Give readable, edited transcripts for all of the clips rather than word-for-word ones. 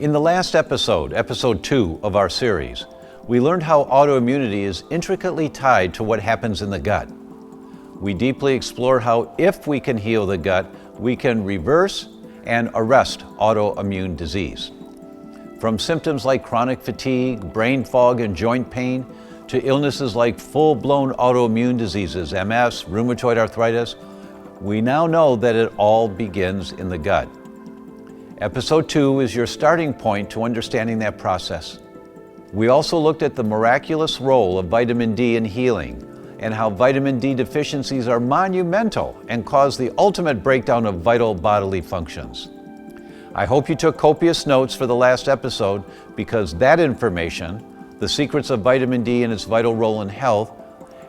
In the last episode, episode 2 of our series, we learned how autoimmunity is intricately tied to what happens in the gut. We deeply explore how, if we can heal the gut, we can reverse and arrest autoimmune disease. From symptoms like chronic fatigue, brain fog, and joint pain, to illnesses like full-blown autoimmune diseases, MS, rheumatoid arthritis, we now know that it all begins in the gut. Episode 2 is your starting point to understanding that process. We also looked at the miraculous role of vitamin D in healing and how vitamin D deficiencies are monumental and cause the ultimate breakdown of vital bodily functions. I hope you took copious notes for the last episode because that information, the secrets of vitamin D and its vital role in health,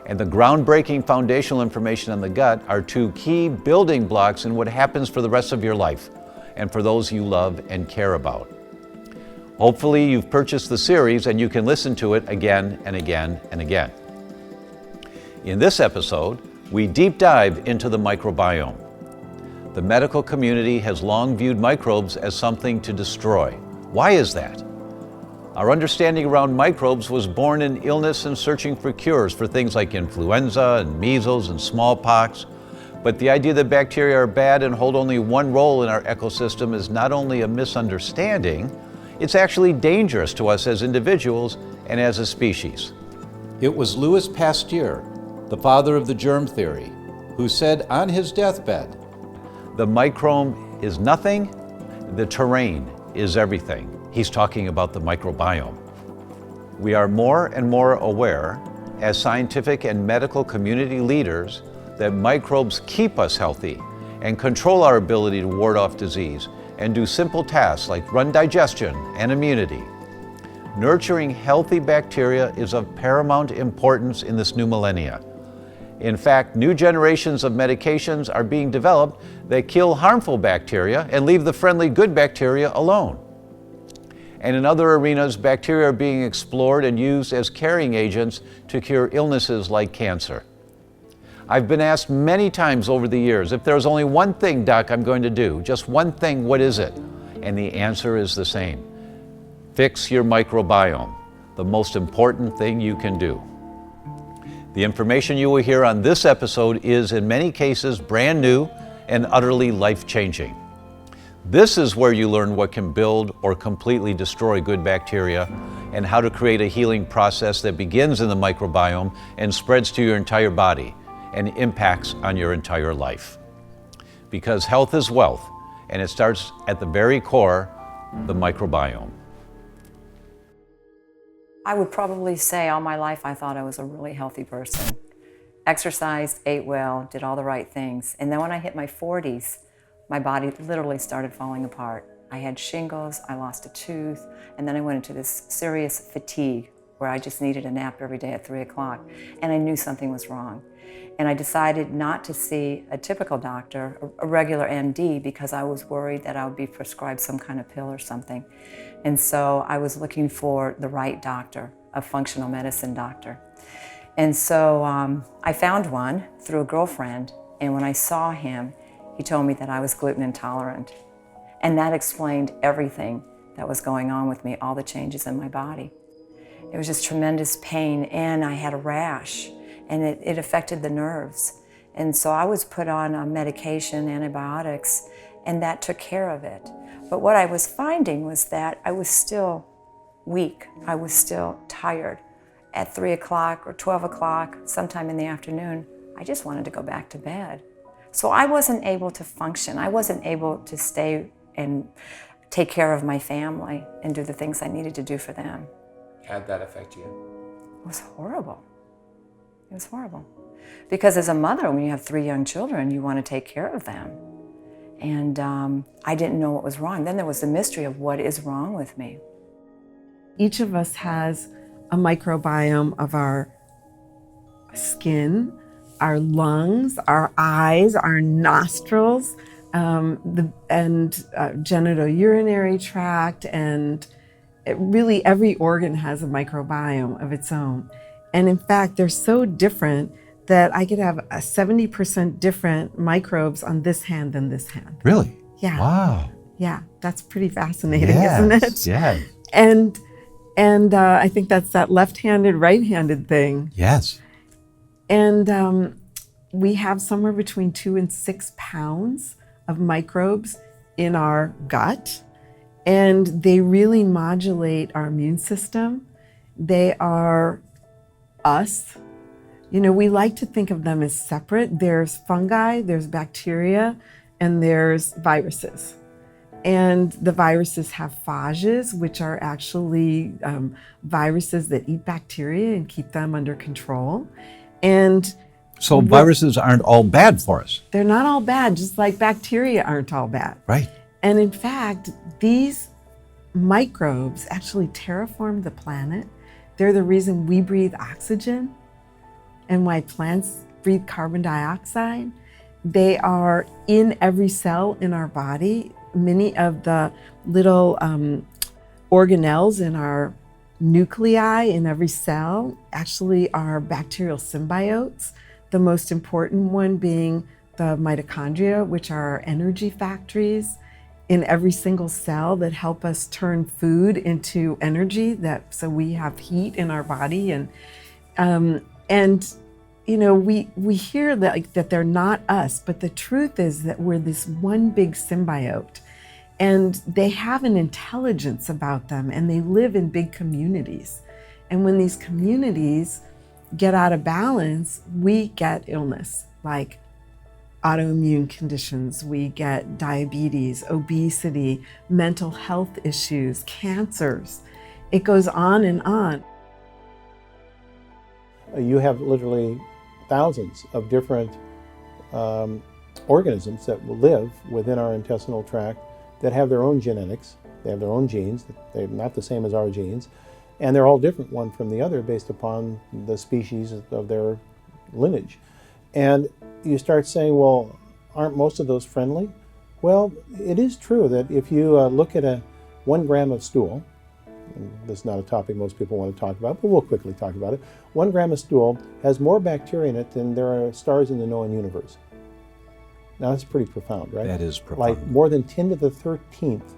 and the groundbreaking foundational information on the gut are two key building blocks in what happens for the rest of your life and for those you love and care about. Hopefully you've purchased the series and you can listen to it again and again and again. In this episode, we deep dive into the microbiome. The medical community has long viewed microbes as something to destroy. Why is that? Our understanding around microbes was born in illness and searching for cures for things like influenza and measles and smallpox. But the idea that bacteria are bad and hold only one role in our ecosystem is not only a misunderstanding, it's actually dangerous to us as individuals and as a species. It was Louis Pasteur, the father of the germ theory, who said on his deathbed, "The microbe is nothing, the terrain is everything." He's talking about the microbiome. We are more and more aware, as scientific and medical community leaders, that microbes keep us healthy and control our ability to ward off disease and do simple tasks like run digestion and immunity. Nurturing healthy bacteria is of paramount importance in this new millennia. In fact, new generations of medications are being developed that kill harmful bacteria and leave the friendly good bacteria alone. And in other arenas, bacteria are being explored and used as carrying agents to cure illnesses like cancer. I've been asked many times over the years, if there's only one thing, Doc, I'm going to do, just one thing, what is it? And the answer is the same. Fix your microbiome, the most important thing you can do. The information you will hear on this episode is, in many cases, brand new and utterly life-changing. This is where you learn what can build or completely destroy good bacteria and how to create a healing process that begins in the microbiome and spreads to your entire body and impacts on your entire life. Because health is wealth, and it starts at the very core, the microbiome. I would probably say all my life I thought I was a really healthy person. Exercised, ate well, did all the right things. And then when I hit my 40s, my body literally started falling apart. I had shingles, I lost a tooth, and then I went into this serious fatigue where I just needed a nap every day at 3 o'clock, and I knew something was wrong. And I decided not to see a typical doctor, a regular MD, because I was worried that I would be prescribed some kind of pill or something. And so I was looking for the right doctor, a functional medicine doctor. And so I found one through a girlfriend, and when I saw him, he told me that I was gluten intolerant. And that explained everything that was going on with me, all the changes in my body. It was just tremendous pain, and I had a rash, and it affected the nerves. And so I was put on medication, antibiotics, and that took care of it. But what I was finding was that I was still weak. I was still tired. At 3 o'clock or 12 o'clock, sometime in the afternoon, I just wanted to go back to bed. So I wasn't able to function. I wasn't able to stay and take care of my family and do the things I needed to do for them. How'd that affect you? It was horrible. It was horrible. Because as a mother, when you have 3 young children, you want to take care of them. And I didn't know what was wrong. Then there was the mystery of what is wrong with me. Each of us has a microbiome of our skin, our lungs, our eyes, our nostrils, and genitourinary tract, and really every organ has a microbiome of its own. And in fact, they're so different that I could have a 70% different microbes on this hand than this hand. Really? Yeah. Wow. Yeah, that's pretty fascinating, isn't it? Yes. And I think that's that left-handed, right-handed thing. Yes. And we have somewhere between 2 and 6 pounds of microbes in our gut, and they really modulate our immune system. They are us. You know, we like to think of them as separate. There's fungi, there's bacteria, and there's viruses. And the viruses have phages, which are actually viruses that eat bacteria and keep them under control. And So viruses aren't all bad for us. they're not all bad, just like bacteria aren't all bad. Right. And in fact, these microbes actually terraform the planet. They're the reason we breathe oxygen and why plants breathe carbon dioxide. They are in every cell in our body. Many of the little organelles in our nuclei in every cell actually are bacterial symbiotes, the most important one being the mitochondria, which are our energy factories in every single cell that help us turn food into energy, so we have heat in our body. And you know, we hear that they're not us, but the truth is that we're this one big symbiote, and they have an intelligence about them, and they live in big communities. And when these communities get out of balance, we get illness, like autoimmune conditions, we get diabetes, obesity, mental health issues, cancers. It goes on and on. You have literally thousands of different organisms that will live within our intestinal tract that have their own genetics. They have their own genes. They're not the same as our genes. And they're all different one from the other based upon the species of their lineage. And you start saying, well, aren't most of those friendly? Well, it is true that if you look at 1 gram of stool, and this is not a topic most people want to talk about, but we'll quickly talk about it. 1 gram of stool has more bacteria in it than there are stars in the known universe. Now that's pretty profound, right? That is profound. Like more than 10 to the 13th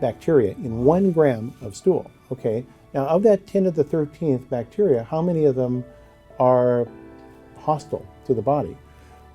bacteria in 1 gram of stool. Okay, now of that 10 to the 13th bacteria, how many of them are hostile to the body?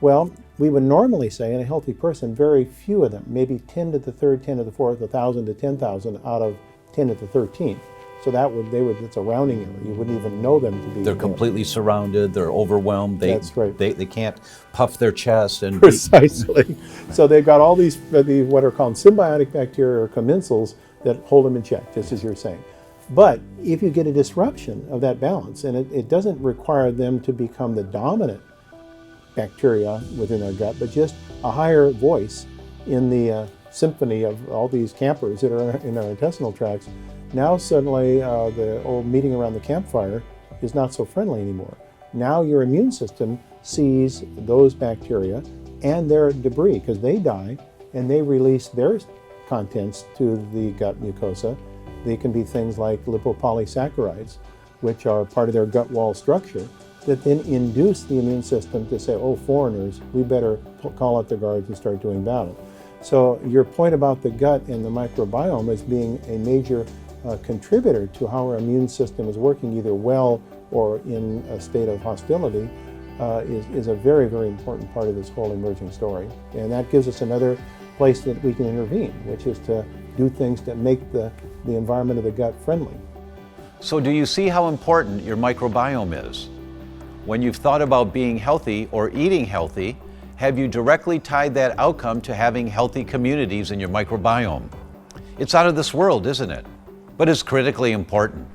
Well, we would normally say in a healthy person, very few of them, maybe 10 to the 3rd, 10 to the 4th, 1,000 to 10,000 out of 10 to the 13th. So it's a rounding error. You wouldn't even know them to be. They're completely surrounded, they're overwhelmed. That's right. They can't puff their chest and Precisely. So they've got all these what are called symbiotic bacteria or commensals that hold them in check, just as you're saying. But if you get a disruption of that balance, and it doesn't require them to become the dominant bacteria within our gut, but just a higher voice in the symphony of all these campers that are in our intestinal tracts, now suddenly the old meeting around the campfire is not so friendly anymore. Now your immune system sees those bacteria and their debris, because they die and they release their contents to the gut mucosa. They can be things like lipopolysaccharides, which are part of their gut wall structure, that then induce the immune system to say, oh, foreigners, we better call out the guards and start doing battle. So your point about the gut and the microbiome as being a major contributor to how our immune system is working either well or in a state of hostility is a very, very important part of this whole emerging story. And that gives us another place that we can intervene, which is to do things that make the environment of the gut friendly. So do you see how important your microbiome is? When you've thought about being healthy or eating healthy, have you directly tied that outcome to having healthy communities in your microbiome? It's out of this world, isn't it? But it's critically important.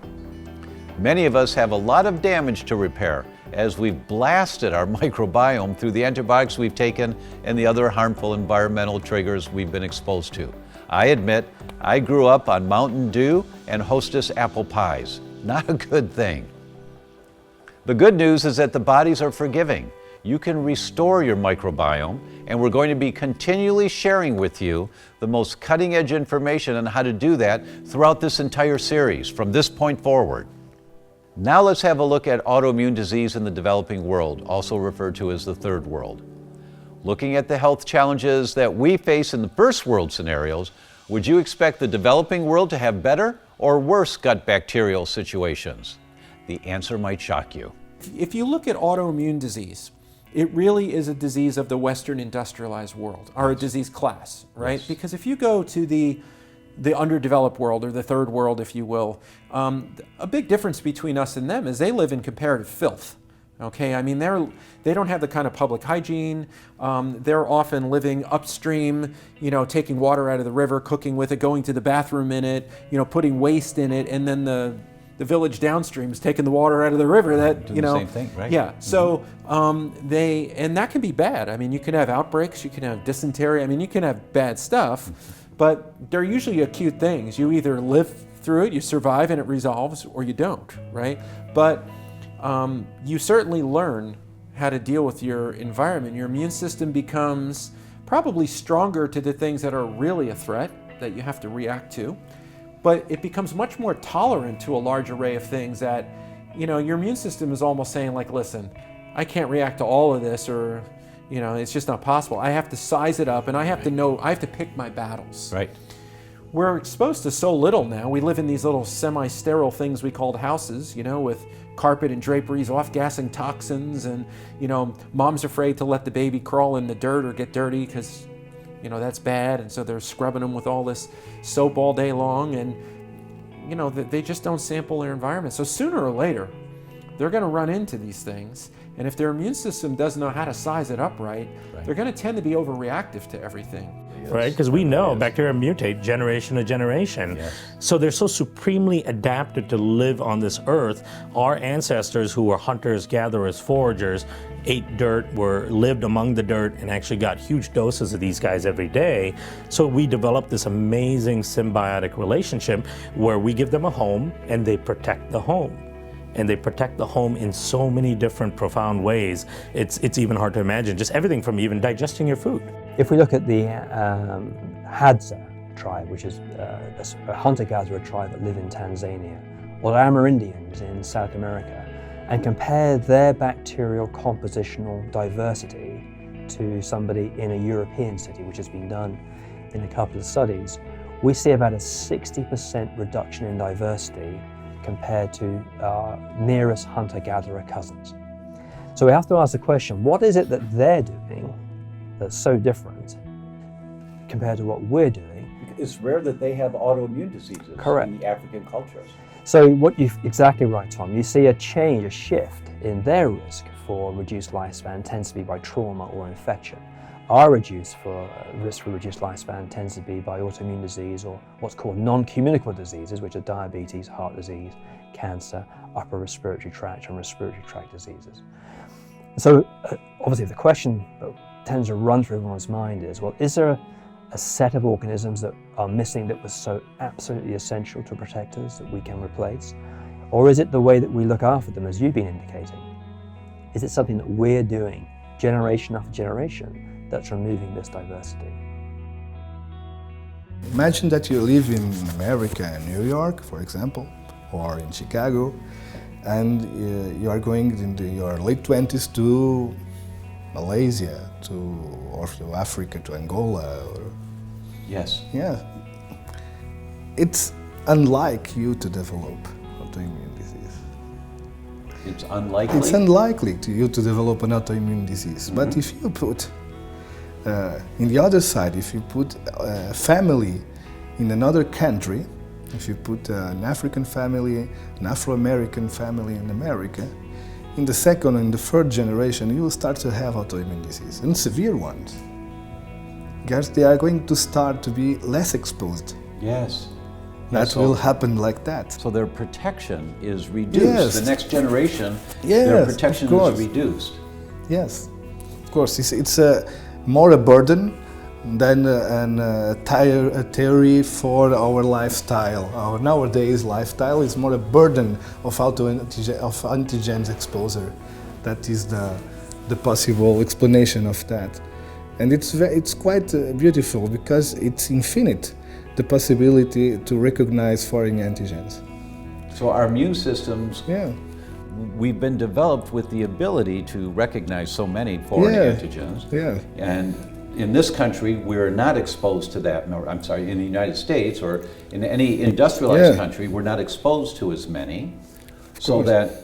Many of us have a lot of damage to repair as we've blasted our microbiome through the antibiotics we've taken and the other harmful environmental triggers we've been exposed to. I admit, I grew up on Mountain Dew and Hostess apple pies. Not a good thing. The good news is that the bodies are forgiving. You can restore your microbiome, and we're going to be continually sharing with you the most cutting-edge information on how to do that throughout this entire series from this point forward. Now let's have a look at autoimmune disease in the developing world, also referred to as the third world. Looking at the health challenges that we face in the first world scenarios, would you expect the developing world to have better or worse gut bacterial situations? The answer might shock you. If you look at autoimmune disease, it really is a disease of the Western industrialized world, or a disease class, right? Yes. Because if you go to the underdeveloped world, or the third world, if you will, a big difference between us and them is they live in comparative filth. Okay, I mean, they don't have the kind of public hygiene. They're often living upstream, you know, taking water out of the river, cooking with it, going to the bathroom in it, you know, putting waste in it, and then the village downstream is taking the water out of the river. That, you know, the same thing, right? Yeah. So and that can be bad. I mean, you can have outbreaks, you can have dysentery. I mean, you can have bad stuff, but they're usually acute things. You either live through it, you survive, and it resolves, or you don't, right? But you certainly learn how to deal with your environment. Your immune system becomes probably stronger to the things that are really a threat that you have to react to, but it becomes much more tolerant to a large array of things that, you know, your immune system is almost saying, like, listen, I can't react to all of this, or, you know, it's just not possible. I have to size it up, and I have to know, I have to pick my battles. Right. We're exposed to so little now. We live in these little semi-sterile things we called houses, you know, with carpet and draperies, off-gassing toxins, and, you know, mom's afraid to let the baby crawl in the dirt or get dirty because, you know, that's bad, and so they're scrubbing them with all this soap all day long, and, you know, they just don't sample their environment. So sooner or later, they're going to run into these things, and if their immune system doesn't know how to size it up right, they're going to tend to be overreactive to everything. Right, because we know bacteria mutate generation to generation. Yes. So they're so supremely adapted to live on this earth. Our ancestors, who were hunters, gatherers, foragers, ate dirt, lived among the dirt, and actually got huge doses of these guys every day. So we developed this amazing symbiotic relationship where we give them a home and they protect the home. And they protect the home in so many different profound ways. It's even hard to imagine, just everything from even digesting your food. If we look at the Hadza tribe, which is a hunter-gatherer tribe that live in Tanzania, or the Amerindians in South America, and compare their bacterial compositional diversity to somebody in a European city, which has been done in a couple of studies, we see about a 60% reduction in diversity compared to our nearest hunter-gatherer cousins. So we have to ask the question, what is it that they're doing that's so different compared to what we're doing? It's rare that they have autoimmune diseases Correct. in the African cultures. So what you've exactly right, Tom. You see a change, a shift in their risk for reduced lifespan tends to be by trauma or infection. Our risk for reduced lifespan tends to be by autoimmune disease, or what's called non-communicable diseases, which are diabetes, heart disease, cancer, upper respiratory tract and respiratory tract diseases. So obviously the question that tends to run through everyone's mind is, well, is there a set of organisms that are missing that was so absolutely essential to protect us that we can replace? Or is it the way that we look after them, as you've been indicating? Is it something that we're doing generation after generation that's removing this diversity? Imagine that you live in America, in New York, for example, or in Chicago, and you are going in your late 20s to Malaysia, or to Africa, to Angola. Yes. Yeah. It's unlike you to develop autoimmune disease. It's unlikely? It's unlikely to you to develop an autoimmune disease. Mm-hmm. But if you put, in the other side, if you put a family in another country, if you put an African family, an Afro-American family in America, in the second and the third generation, you will start to have autoimmune disease, and severe ones. Because they are going to start to be less exposed. Yes. That will happen like that. So their protection is reduced. Yes. The next generation, Yes, their protection of course. is reduced. Yes, of course. It's more a burden than a theory for our lifestyle. Our nowadays lifestyle is more a burden of antigens exposure. That is the possible explanation of that. And it's quite beautiful because it's infinite, the possibility to recognize foreign antigens. So our immune systems we've been developed with the ability to recognize so many foreign antigens. Yeah. And in this country, we're not exposed to that. I'm sorry, in the United States or in any industrialized country, we're not exposed to as many, so that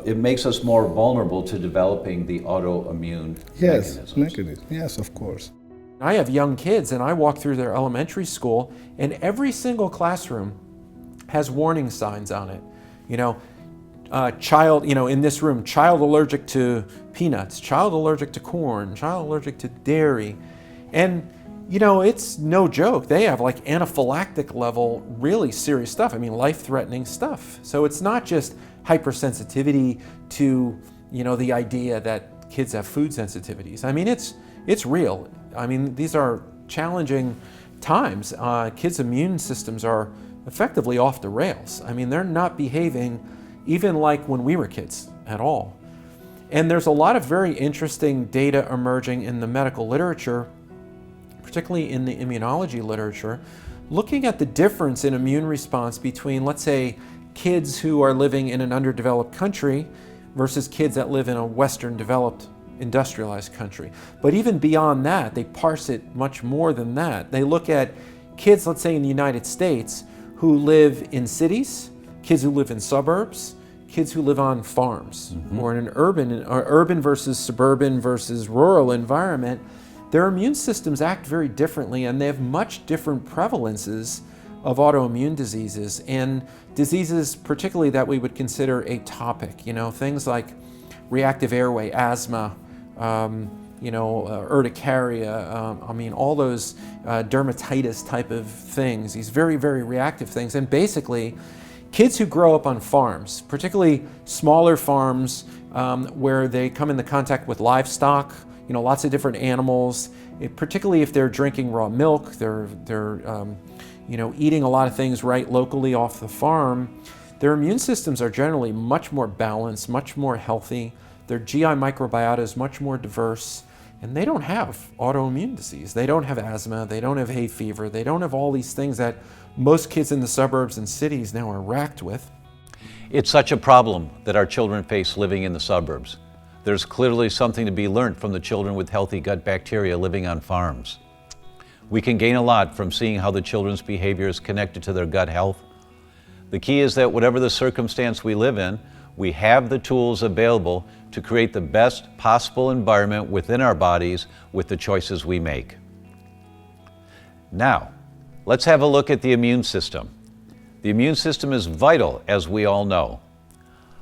it makes us more vulnerable to developing the autoimmune mechanisms. Yes, of course. I have young kids and I walk through their elementary school and every single classroom has warning signs on it. You know, child, in this room, child allergic to peanuts, child allergic to corn, child allergic to dairy. And, it's no joke. They have like anaphylactic level, really serious stuff. I mean, life-threatening stuff. So it's not just hypersensitivity to, the idea that kids have food sensitivities. I mean, it's real. I mean, these are challenging times. Kids' immune systems are effectively off the rails. I mean, they're not behaving even like when we were kids at all. And there's a lot of very interesting data emerging in the medical literature, particularly in the immunology literature, looking at the difference in immune response between, let's say, kids who are living in an underdeveloped country versus kids that live in a Western developed industrialized country. But even beyond that, they parse it much more than that. They look at kids, let's say in the United States, who live in cities, kids who live in suburbs, kids who live on farms, or in an urban versus suburban versus rural environment. Their immune systems act very differently and they have much different prevalences of autoimmune diseases and diseases particularly that we would consider atopic, things like reactive airway, asthma, urticaria, all those dermatitis type of things, these very, very reactive things. And basically, kids who grow up on farms, particularly smaller farms where they come into contact with livestock, lots of different animals, particularly if they're drinking raw milk, they're eating a lot of things right locally off the farm, their immune systems are generally much more balanced, much more healthy. Their GI microbiota is much more diverse, and they don't have autoimmune disease. They don't have asthma, they don't have hay fever, they don't have all these things that most kids in the suburbs and cities now are racked with. It's such a problem that our children face living in the suburbs. There's clearly something to be learned from the children with healthy gut bacteria living on farms. We can gain a lot from seeing how the children's behavior is connected to their gut health. The key is that whatever the circumstance we live in, we have the tools available to create the best possible environment within our bodies with the choices we make. Now, let's have a look at the immune system. The immune system is vital, as we all know.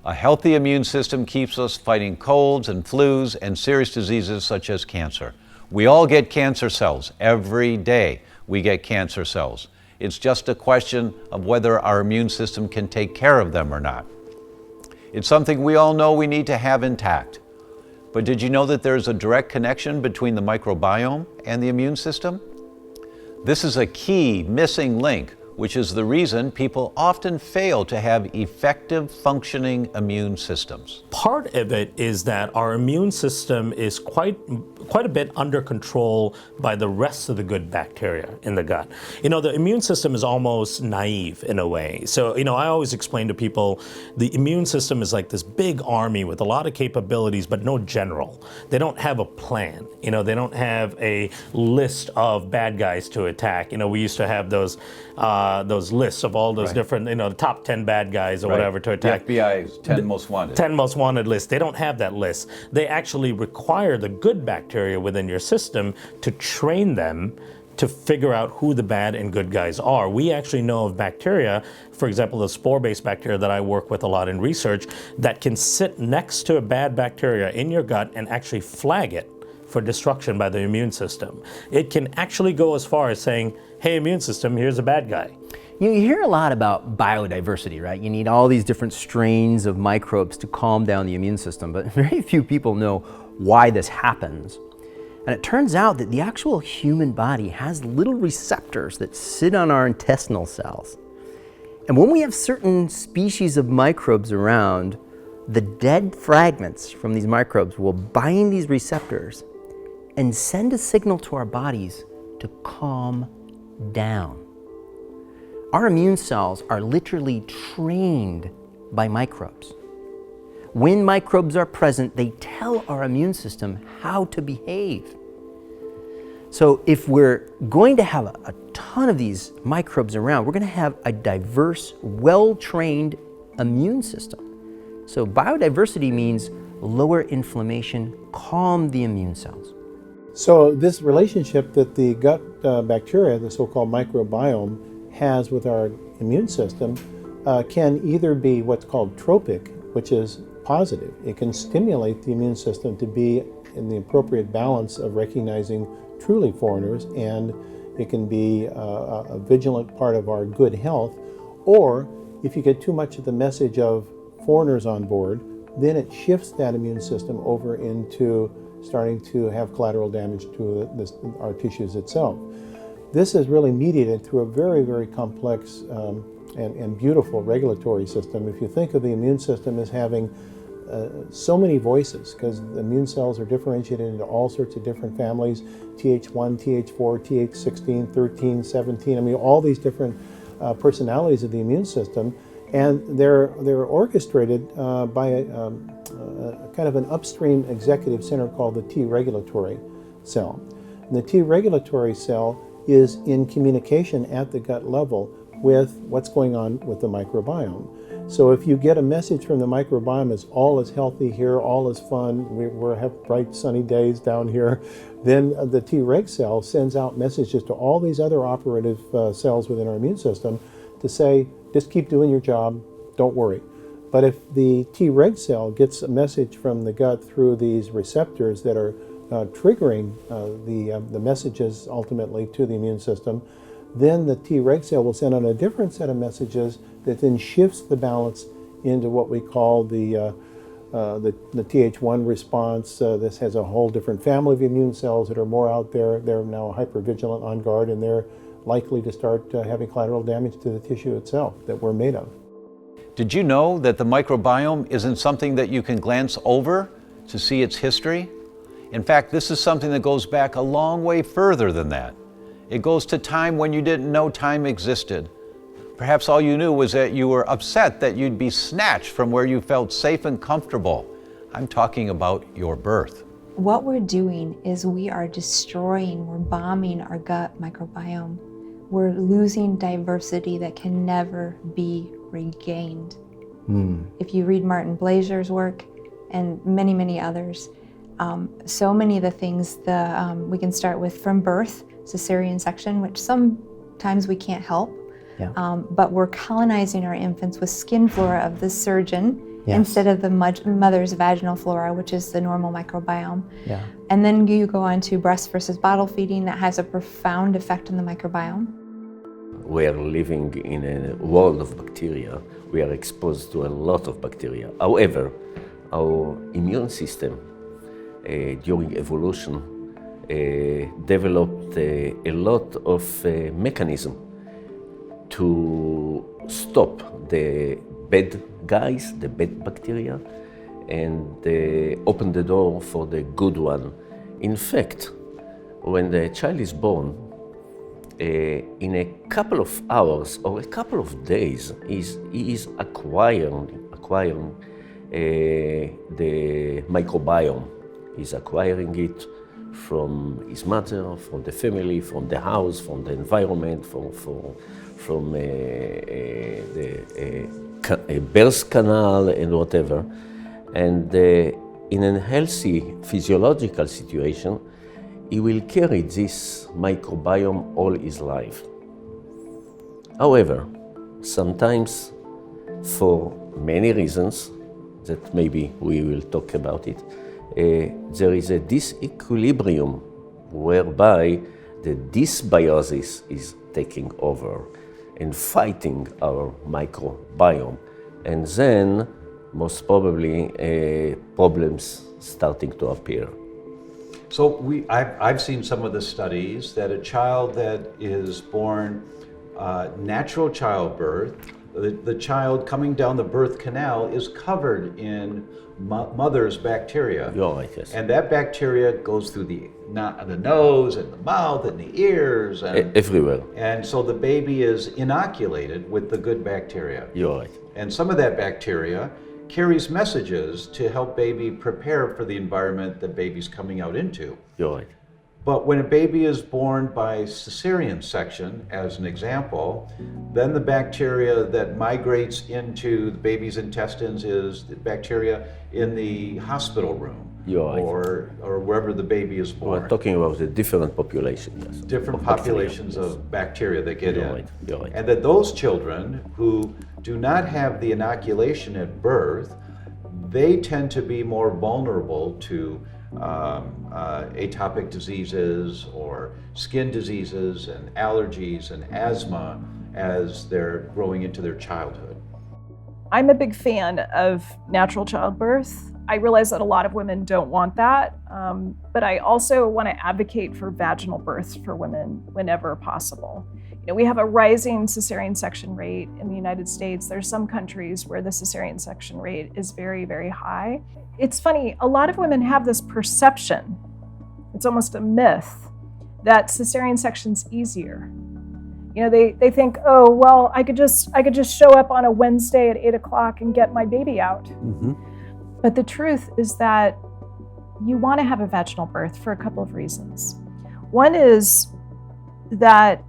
A healthy immune system keeps us fighting colds and flus and serious diseases such as cancer. We all get cancer cells. Every day we get cancer cells. It's just a question of whether our immune system can take care of them or not. It's something we all know we need to have intact. But did you know that there's a direct connection between the microbiome and the immune system? This is a key missing link, which is the reason people often fail to have effective functioning immune systems. Part of it is that our immune system is quite a bit under control by the rest of the good bacteria in the gut. The immune system is almost naive in a way. So, I always explain to people the immune system is like this big army with a lot of capabilities, but no general. They don't have a plan. They don't have a list of bad guys to attack. We used to have those lists of all those different, the top 10 bad guys or whatever to attack. The FBI's 10 most wanted. 10 most wanted list. They don't have that list. They actually require the good bacteria within your system to train them to figure out who the bad and good guys are. We actually know of bacteria, for example, the spore-based bacteria that I work with a lot in research, that can sit next to a bad bacteria in your gut and actually flag it for destruction by the immune system. It can actually go as far as saying, hey, immune system, here's a bad guy. You hear a lot about biodiversity, right? You need all these different strains of microbes to calm down the immune system, but very few people know why this happens. And it turns out that the actual human body has little receptors that sit on our intestinal cells. And when we have certain species of microbes around, the dead fragments from these microbes will bind these receptors and send a signal to our bodies to calm down. Our immune cells are literally trained by microbes. when microbes are present, they tell our immune system how to behave. So if we're going to have a ton of these microbes around, we're going to have a diverse, well-trained immune system. So biodiversity means lower inflammation, calm the immune cells. So this relationship that the gut bacteria, the so-called microbiome, has with our immune system can either be what's called tropic, which is positive. It can stimulate the immune system to be in the appropriate balance of recognizing truly foreigners, and it can be a vigilant part of our good health. Or if you get too much of the message of foreigners on board, then it shifts that immune system over into starting to have collateral damage to our tissues itself. This is really mediated through a very, very complex and beautiful regulatory system. If you think of the immune system as having so many voices, because the immune cells are differentiated into all sorts of different families, Th1, Th4, Th16, 13, 17, I mean all these different personalities of the immune system, and they're orchestrated by a kind of an upstream executive center called the T regulatory cell. And the T regulatory cell is in communication at the gut level with what's going on with the microbiome. So if you get a message from the microbiome as all is healthy here, all is fun, we have bright sunny days down here, then the Treg cell sends out messages to all these other operative cells within our immune system to say, just keep doing your job, don't worry. But if the Treg cell gets a message from the gut through these receptors that are triggering the messages ultimately to the immune system, then the Treg cell will send out a different set of messages that then shifts the balance into what we call the Th1 response. This has a whole different family of immune cells that are more out there. They're now hypervigilant, on guard, and they're likely to start having collateral damage to the tissue itself that we're made of. Did you know that the microbiome isn't something that you can glance over to see its history? In fact, this is something that goes back a long way further than that. It goes to time when you didn't know time existed. Perhaps all you knew was that you were upset that you'd be snatched from where you felt safe and comfortable. I'm talking about your birth. What we're doing is we are destroying, we're bombing our gut microbiome. We're losing diversity that can never be regained. If you read Martin Blazer's work and many, many others, so many of the things we can start with from birth, cesarean section, which sometimes we can't help. Yeah. But we're colonizing our infants with skin flora of the surgeon Yes. instead of the mother's vaginal flora, which is the normal microbiome. Yeah. And then you go on to breast versus bottle feeding that has a profound effect on the microbiome. We are living in a world of bacteria. We are exposed to a lot of bacteria. However, our immune system during evolution developed a lot of mechanisms to stop the bad guys, the bad bacteria, and open the door for the good one. In fact, when the child is born, in a couple of hours or a couple of days, he is acquiring the microbiome. He's acquiring it from his mother, from the family, from the house, from the environment, from a birth canal and whatever. And in a healthy physiological situation, he will carry this microbiome all his life. However, sometimes for many reasons that maybe we will talk about it, there is a disequilibrium whereby the dysbiosis is taking over and fighting our microbiome. And then, most probably, problems starting to appear. So I've seen some of the studies that a child that is born natural childbirth, the child coming down the birth canal is covered in mother's bacteria. You're right, yes. And that bacteria goes through the nose and the mouth and the ears. And, everywhere. And so the baby is inoculated with the good bacteria. You're right. And some of that bacteria carries messages to help baby prepare for the environment that baby's coming out into. You're right. But when a baby is born by cesarean section, as an example, then the bacteria that migrates into the baby's intestines is the bacteria in the hospital room. You're right. Or wherever the baby is born. We're talking about the different population, yes. Different Of bacteria, populations yes. of bacteria that get You're in. right, you're right. And that those children who do not have the inoculation at birth, they tend to be more vulnerable to atopic diseases or skin diseases and allergies and asthma as they're growing into their childhood. I'm a big fan of natural childbirth. I realize that a lot of women don't want that, but I also want to advocate for vaginal births for women whenever possible. You know, we have a rising cesarean section rate in the United States. There's some countries where the cesarean section rate is very, very high. It's funny, a lot of women have this perception, it's almost a myth, that cesarean section's easier. You know, they think, oh, well, I could just show up on a Wednesday at 8 o'clock and get my baby out. Mm-hmm. But the truth is that you want to have a vaginal birth for a couple of reasons. One is that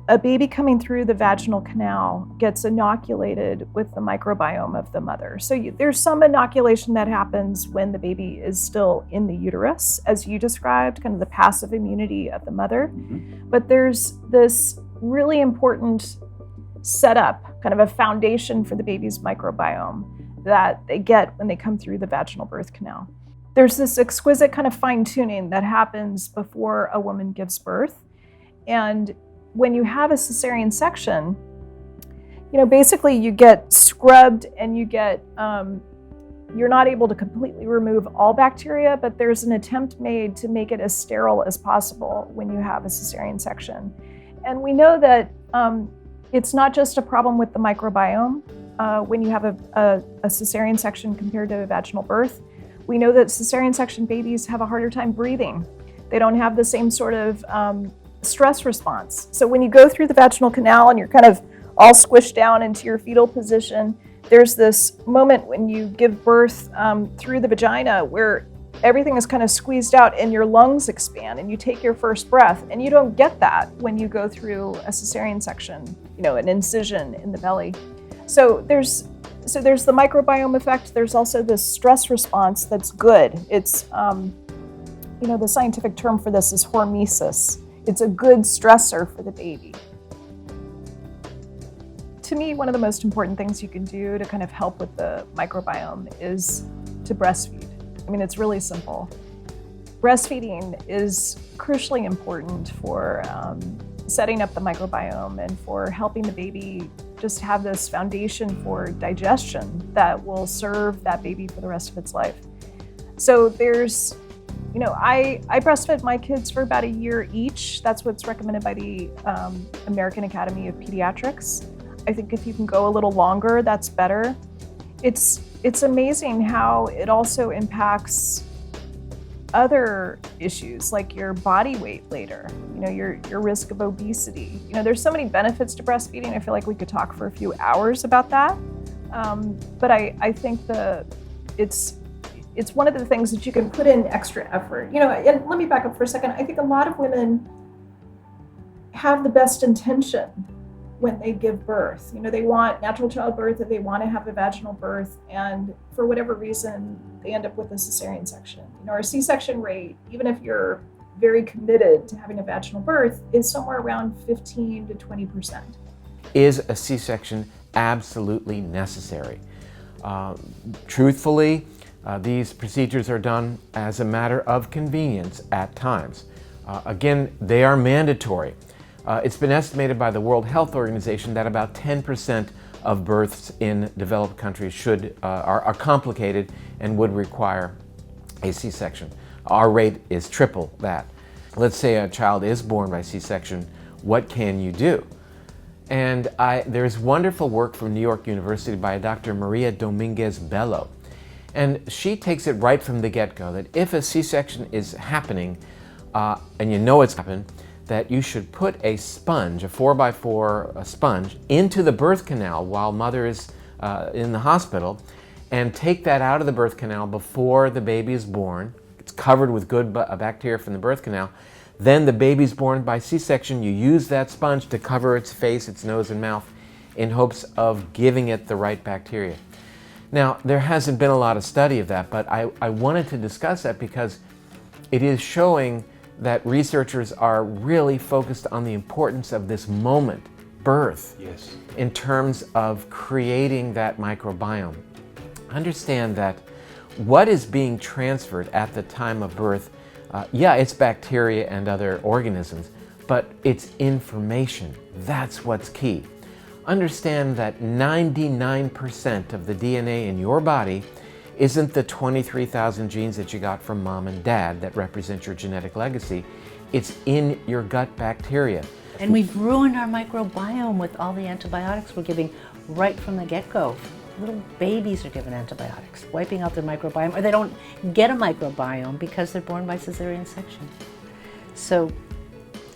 a baby coming through the vaginal canal gets inoculated with the microbiome of the mother. So there's some inoculation that happens when the baby is still in the uterus, as you described, kind of the passive immunity of the mother. Mm-hmm. But there's this really important setup, kind of a foundation for the baby's microbiome that they get when they come through the vaginal birth canal. There's this exquisite kind of fine-tuning that happens before a woman gives birth. And when you have a cesarean section, you know, basically you get scrubbed and you get, you're not able to completely remove all bacteria, but there's an attempt made to make it as sterile as possible when you have a cesarean section. And we know that it's not just a problem with the microbiome when you have a cesarean section compared to a vaginal birth. We know that cesarean section babies have a harder time breathing. They don't have the same sort of stress response. So when you go through the vaginal canal and you're kind of all squished down into your fetal position, there's this moment when you give birth through the vagina where everything is kind of squeezed out and your lungs expand and you take your first breath, and you don't get that when you go through a cesarean section, you know, an incision in the belly. So there's the microbiome effect. There's also this stress response that's good. It's, you know, the scientific term for this is hormesis. It's a good stressor for the baby. To me, one of the most important things you can do to kind of help with the microbiome is to breastfeed. I mean, it's really simple. Breastfeeding is crucially important for setting up the microbiome and for helping the baby just have this foundation for digestion that will serve that baby for the rest of its life. So there's, you know, I breastfed my kids for about a year each. That's what's recommended by the American Academy of Pediatrics. I think if you can go a little longer, that's better. It's amazing how it also impacts other issues like your body weight later, you know, your risk of obesity. You know, there's so many benefits to breastfeeding. I feel like we could talk for a few hours about that. But I think it's one of the things that you can put in extra effort. You know, and let me back up for a second. I think a lot of women have the best intention when they give birth. You know, they want natural childbirth, and they want to have a vaginal birth, and for whatever reason, they end up with a cesarean section. You know, our C-section rate, even if you're very committed to having a vaginal birth, is somewhere around 15 to 20%. Is a C-section absolutely necessary? Truthfully, these procedures are done as a matter of convenience at times. Again, they are mandatory. It's been estimated by the World Health Organization that about 10% of births in developed countries are complicated and would require a C-section. Our rate is triple that. Let's say a child is born by C-section, what can you do? And there's wonderful work from New York University by Dr. Maria Dominguez Bello. And she takes it right from the get-go that if a C-section is happening, and you know it's happened, that you should put a sponge, a 4x4 sponge, into the birth canal while mother is in the hospital, and take that out of the birth canal before the baby is born. It's covered with good bacteria from the birth canal. Then the baby's born by C-section. You use that sponge to cover its face, its nose and mouth in hopes of giving it the right bacteria. Now, there hasn't been a lot of study of that, but I wanted to discuss that because it is showing that researchers are really focused on the importance of this moment, birth, Yes. in terms of creating that microbiome. Understand that what is being transferred at the time of birth, yeah, it's bacteria and other organisms, but it's information. That's what's key. Understand that 99% of the DNA in your body isn't the 23,000 genes that you got from mom and dad that represent your genetic legacy. It's in your gut bacteria. And we've ruined our microbiome with all the antibiotics we're giving right from the get-go. Little babies are given antibiotics, wiping out their microbiome, or they don't get a microbiome because they're born by cesarean section. So,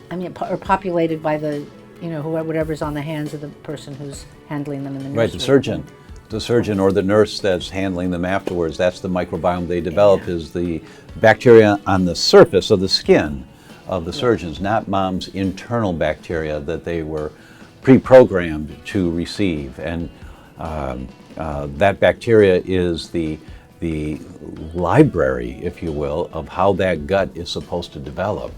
I mean, or populated by the, you know, whatever's on the hands of the person who's handling them in the nursery. Right, the surgeon or the nurse that's handling them afterwards. That's the microbiome they develop, is the bacteria on the surface of the skin of the surgeons, not mom's internal bacteria that they were pre-programmed to receive. And that bacteria is the library, if you will, of how that gut is supposed to develop.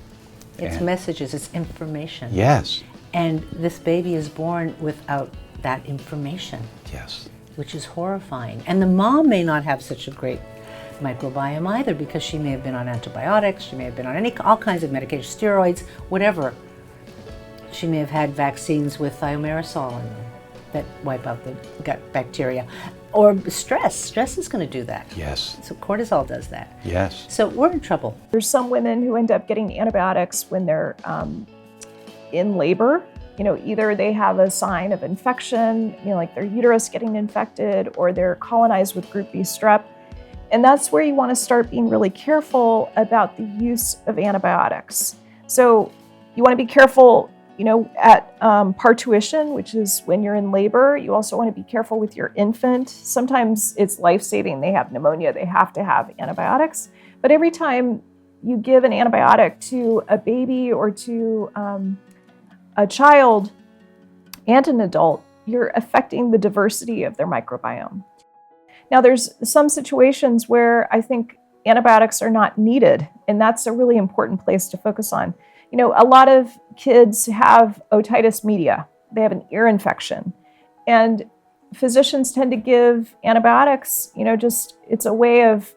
It's messages, it's information. Yes. And this baby is born without that information. Yes. Which is horrifying. And the mom may not have such a great microbiome either, because she may have been on antibiotics, she may have been on all kinds of medication, steroids, whatever. She may have had vaccines with thimerosal in them that wipe out the gut bacteria. Or stress. Stress is going to do that. Yes. So cortisol does that. Yes. So we're in trouble. There's some women who end up getting antibiotics when they're in labor. You know, either they have a sign of infection, you know, like their uterus getting infected, or they're colonized with group B strep. And that's where you want to start being really careful about the use of antibiotics. So you want to be careful, you know, at parturition, which is when you're in labor. You also want to be careful with your infant. Sometimes it's life-saving. They have pneumonia, they have to have antibiotics. But every time you give an antibiotic to a baby or to a child and an adult, you're affecting the diversity of their microbiome. Now, there's some situations where I think antibiotics are not needed, and that's a really important place to focus on. You know, a lot of kids have otitis media. They have an ear infection, and physicians tend to give antibiotics, you know, just it's a way of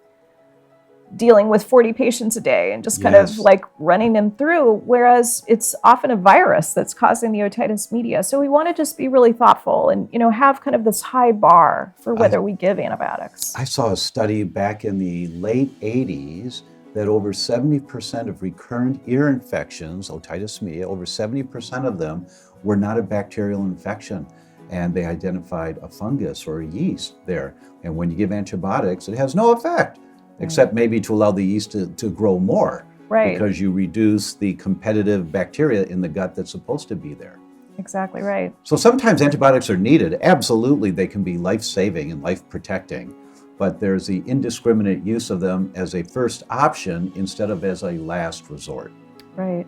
dealing with 40 patients a day and just kind of like running them through, whereas it's often a virus that's causing the otitis media. So we want to just be really thoughtful and, you know, have kind of this high bar for whether we give antibiotics. I saw a study back in the late 80s that over 70% of recurrent ear infections, otitis media, over 70% of them were not a bacterial infection. And they identified a fungus or a yeast there. And when you give antibiotics, it has no effect. Except maybe to allow the yeast to grow more. Right. Because you reduce the competitive bacteria in the gut that's supposed to be there. Exactly right. So sometimes antibiotics are needed. Absolutely, they can be life-saving and life-protecting. But there's the indiscriminate use of them as a first option instead of as a last resort. Right.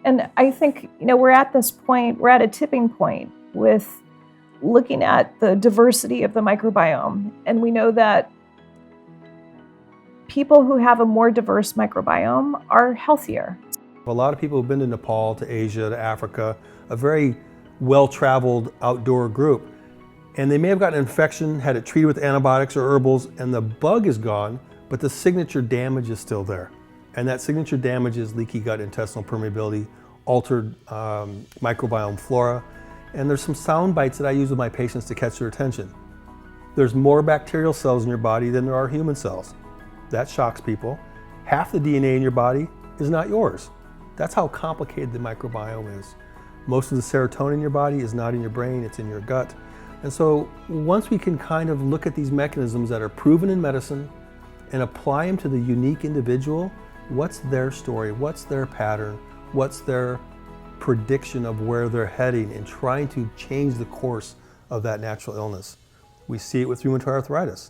And I think, you know, we're at this point, we're at a tipping point with looking at the diversity of the microbiome. And we know that people who have a more diverse microbiome are healthier. A lot of people have been to Nepal, to Asia, to Africa, a very well-traveled outdoor group. And they may have gotten an infection, had it treated with antibiotics or herbals, and the bug is gone, but the signature damage is still there. And that signature damage is leaky gut intestinal permeability, altered microbiome flora. And there's some sound bites that I use with my patients to catch their attention. There's more bacterial cells in your body than there are human cells. That shocks people. Half the DNA in your body is not yours. That's how complicated the microbiome is. Most of the serotonin in your body is not in your brain, it's in your gut. And so once we can kind of look at these mechanisms that are proven in medicine and apply them to the unique individual, what's their story, what's their pattern, what's their prediction of where they're heading and trying to change the course of that natural illness. We see it with rheumatoid arthritis.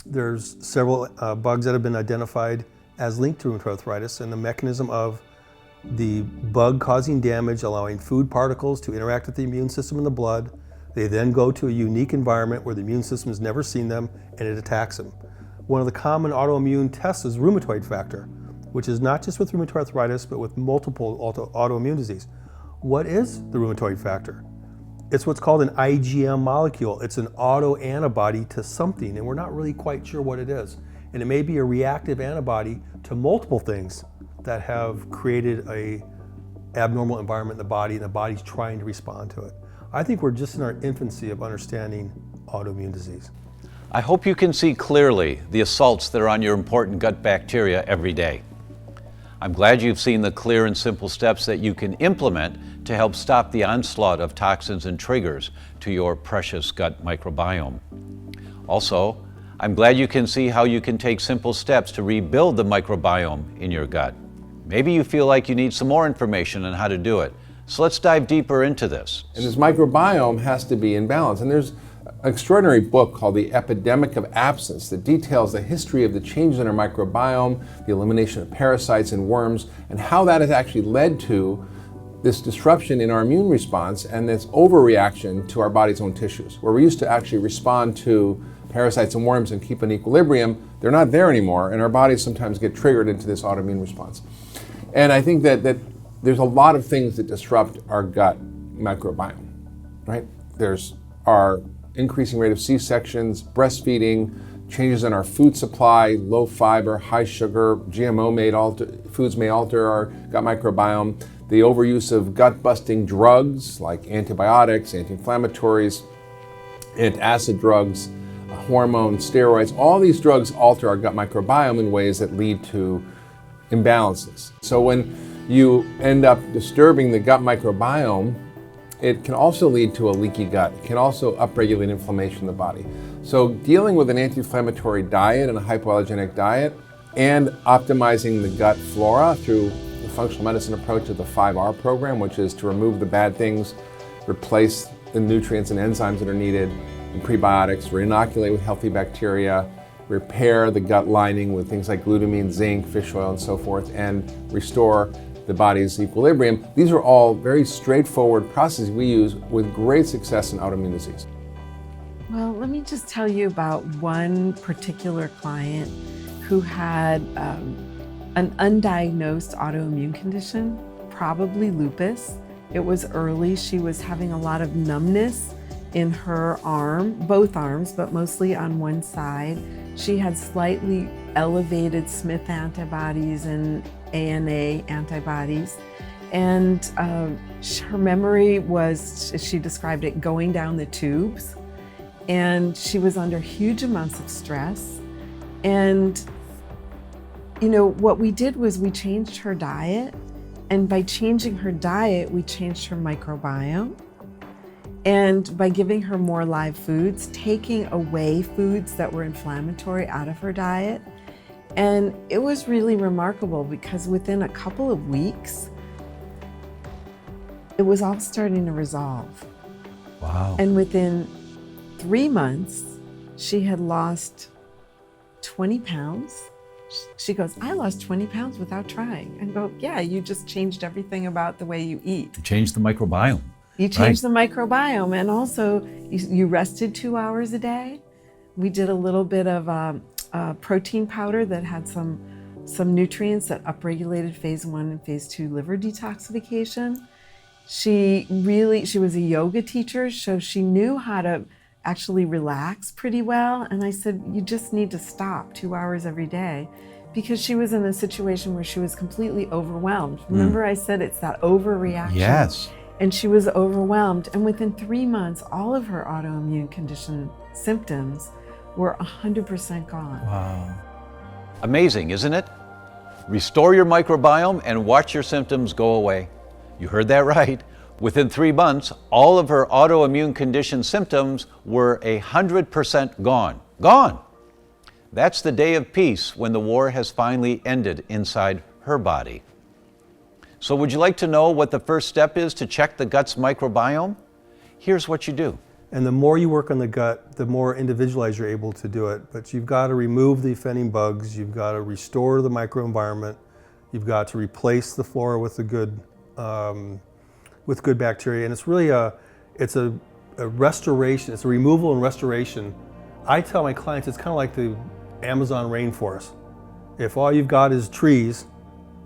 There's several bugs that have been identified as linked to rheumatoid arthritis, and the mechanism of the bug causing damage, allowing food particles to interact with the immune system in the blood. They then go to a unique environment where the immune system has never seen them, and it attacks them. One of the common autoimmune tests is rheumatoid factor, which is not just with rheumatoid arthritis, but with multiple autoimmune disease. What is the rheumatoid factor? It's what's called an IgM molecule. It's an autoantibody to something, and we're not really quite sure what it is. And it may be a reactive antibody to multiple things that have created a abnormal environment in the body, and the body's trying to respond to it. I think we're just in our infancy of understanding autoimmune disease. I hope you can see clearly the assaults that are on your important gut bacteria every day. I'm glad you've seen the clear and simple steps that you can implement to help stop the onslaught of toxins and triggers to your precious gut microbiome. Also, I'm glad you can see how you can take simple steps to rebuild the microbiome in your gut. Maybe you feel like you need some more information on how to do it. So let's dive deeper into this. And this microbiome has to be in balance. And there's an extraordinary book called The Epidemic of Absence that details the history of the changes in our microbiome, the elimination of parasites and worms, and how that has actually led to this disruption in our immune response and this overreaction to our body's own tissues. Where we used to actually respond to parasites and worms and keep an equilibrium, they're not there anymore, and our bodies sometimes get triggered into this autoimmune response. And I think that there's a lot of things that disrupt our gut microbiome, right? There's our increasing rate of C-sections, breastfeeding, changes in our food supply, low fiber, high sugar, GMO-made foods may alter our gut microbiome, the overuse of gut-busting drugs like antibiotics, anti-inflammatories, antacid drugs, hormones, steroids. All these drugs alter our gut microbiome in ways that lead to imbalances. So when you end up disturbing the gut microbiome, it can also lead to a leaky gut. It can also upregulate inflammation in the body. So dealing with an anti-inflammatory diet and a hypoallergenic diet and optimizing the gut flora through the functional medicine approach of the 5R program, which is to remove the bad things, replace the nutrients and enzymes that are needed in prebiotics, reinoculate with healthy bacteria, repair the gut lining with things like glutamine, zinc, fish oil, and so forth, and restore the body's equilibrium. These are all very straightforward processes we use with great success in autoimmune disease. Well, let me just tell you about one particular client who had an undiagnosed autoimmune condition, probably lupus. It was early. She was having a lot of numbness in her arm, both arms, but mostly on one side. She had slightly elevated Smith antibodies and ANA antibodies. And her memory was, she described it, going down the tubes. And she was under huge amounts of stress. And, you know, what we did was we changed her diet. And by changing her diet, we changed her microbiome. And by giving her more live foods, taking away foods that were inflammatory out of her diet. And it was really remarkable because within a couple of weeks, it was all starting to resolve. Wow. And within 3 months, she had lost 20 pounds. She goes, I lost 20 pounds without trying. I go, yeah, you just changed everything about the way you eat. Change the microbiome. You changed the microbiome, and also you rested 2 hours a day. We did a little bit of protein powder that had some nutrients that upregulated phase 1 and phase 2 liver detoxification. She was a yoga teacher, so she knew how to actually relax pretty well. And I said, you just need to stop 2 hours every day, because she was in a situation where she was completely overwhelmed. Remember I said it's that overreaction? Yes. And she was overwhelmed. And within 3 months, all of her autoimmune condition symptoms were 100% gone. Wow. Amazing, isn't it? Restore your microbiome and watch your symptoms go away. You heard that right. Within 3 months, all of her autoimmune condition symptoms were 100% gone. Gone! That's the day of peace when the war has finally ended inside her body. So would you like to know what the first step is to check the gut's microbiome? Here's what you do. And the more you work on the gut, the more individualized you're able to do it. But you've got to remove the offending bugs, you've got to restore the microenvironment, you've got to replace the flora with the good bacteria. And it's really a restoration, it's a removal and restoration. I tell my clients it's kind of like the Amazon rainforest. If all you've got is trees,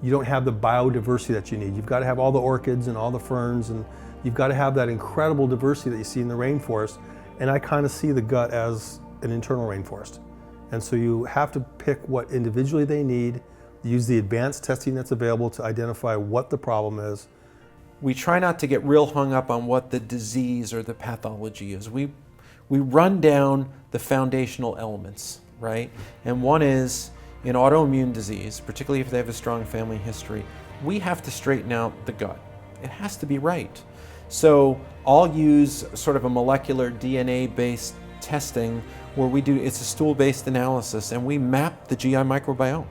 you don't have the biodiversity that you need. You've got to have all the orchids and all the ferns, and you've got to have that incredible diversity that you see in the rainforest. And I kind of see the gut as an internal rainforest. And so you have to pick what individually they need, use the advanced testing that's available to identify what the problem is. We try not to get real hung up on what the disease or the pathology is. We run down the foundational elements, right? And one is, in autoimmune disease, particularly if they have a strong family history, we have to straighten out the gut. It has to be right. So I'll use sort of a molecular DNA-based testing where it's a stool-based analysis, and we map the GI microbiome.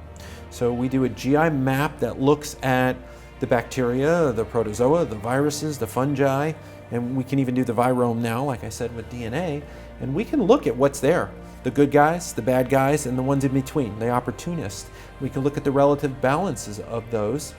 So we do a GI map that looks at the bacteria, the protozoa, the viruses, the fungi, and we can even do the virome now, like I said, with DNA, and we can look at what's there. The good guys, the bad guys, and the ones in between, the opportunists. We can look at the relative balances of those.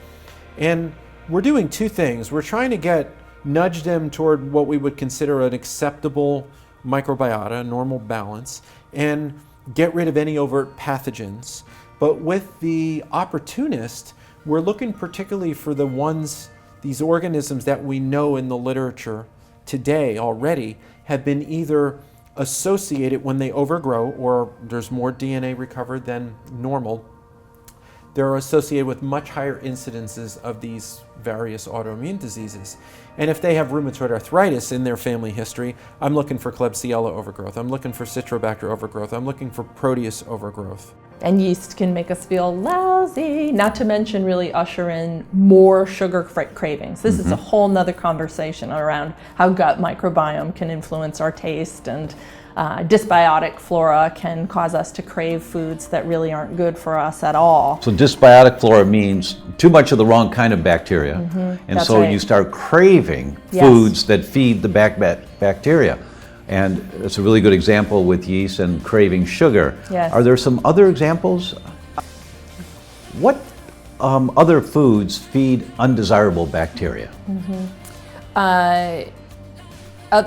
And we're doing two things. We're trying to nudge them toward what we would consider an acceptable microbiota, a normal balance, and get rid of any overt pathogens. But with the opportunist, we're looking particularly for these organisms that we know in the literature today already have been either associated when they overgrow, or there's more DNA recovered than normal. They're associated with much higher incidences of these various autoimmune diseases. And if they have rheumatoid arthritis in their family history, I'm looking for Klebsiella overgrowth, I'm looking for Citrobacter overgrowth, I'm looking for Proteus overgrowth. And yeast can make us feel lousy, not to mention really usher in more sugar cravings. This is a whole nother conversation around how gut microbiome can influence our taste, and dysbiotic flora can cause us to crave foods that really aren't good for us at all. So dysbiotic flora means too much of the wrong kind of bacteria. And That's so right. you start craving foods that feed the bacteria. And it's a really good example with yeast and craving sugar. Yes. Are there some other examples? What other foods feed undesirable bacteria?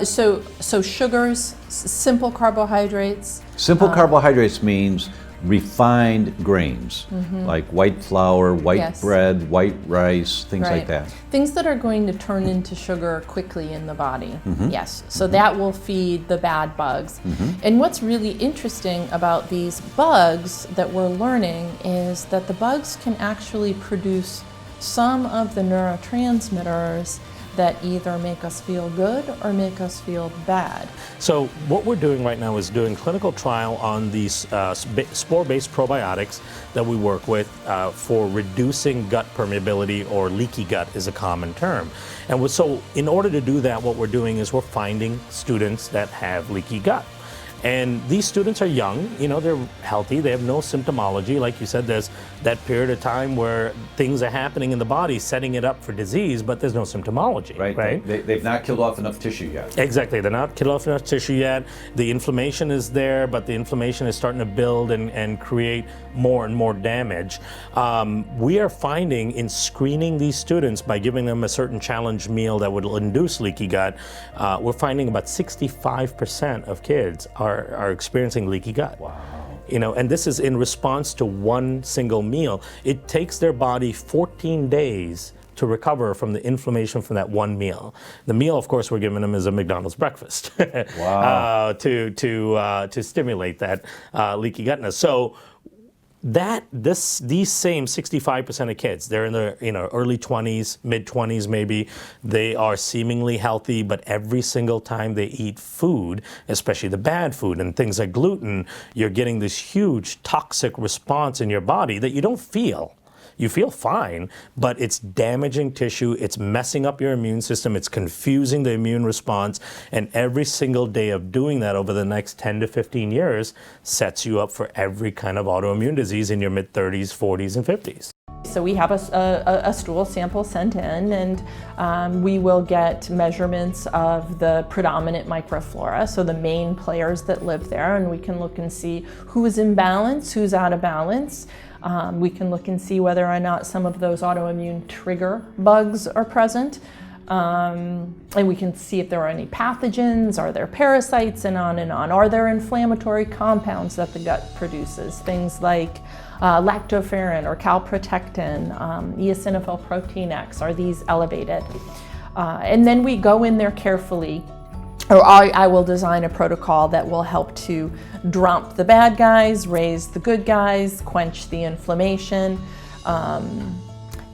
So sugars, simple carbohydrates. Simple carbohydrates means refined grains, like white flour, white bread, white rice, things like that. Things that are going to turn into sugar quickly in the body. Yes, so that will feed the bad bugs. And what's really interesting about these bugs that we're learning is that the bugs can actually produce some of the neurotransmitters that either make us feel good or make us feel bad. So what we're doing right now is doing clinical trial on these spore-based probiotics that we work with for reducing gut permeability, or leaky gut is a common term. And so in order to do that, what we're doing is we're finding students that have leaky gut. And these students are young, they're healthy, they have no symptomology. Like you said, there's that period of time where things are happening in the body, setting it up for disease, but there's no symptomology, right? They've not killed off enough tissue yet. Exactly, they're not killed off enough tissue yet. The inflammation is there, but the inflammation is starting to build and create more and more damage. We are finding in screening these students by giving them a certain challenge meal that would induce leaky gut, we're finding about 65% of kids are experiencing leaky gut. Wow. And this is in response to one single meal. It takes their body 14 days to recover from the inflammation from that one meal. The meal, of course, we're giving them is a McDonald's breakfast. Wow. To stimulate that leaky gutness. So these same 65% of kids, they're in their early 20s, mid 20s maybe, they are seemingly healthy, but every single time they eat food, especially the bad food and things like gluten, you're getting this huge toxic response in your body that you don't feel. You feel fine, but it's damaging tissue, it's messing up your immune system, it's confusing the immune response, and every single day of doing that over the next 10 to 15 years sets you up for every kind of autoimmune disease in your mid-30s, 40s, and 50s. So we have a stool sample sent in, and we will get measurements of the predominant microflora, so the main players that live there, and we can look and see who is in balance, who's out of balance. We can look and see whether or not some of those autoimmune trigger bugs are present. And we can see if there are any pathogens, are there parasites, and on and on. Are there inflammatory compounds that the gut produces? Things like lactoferrin or calprotectin, eosinophil protein X, are these elevated? And then we go in there carefully, or I will design a protocol that will help to drop the bad guys, raise the good guys, quench the inflammation,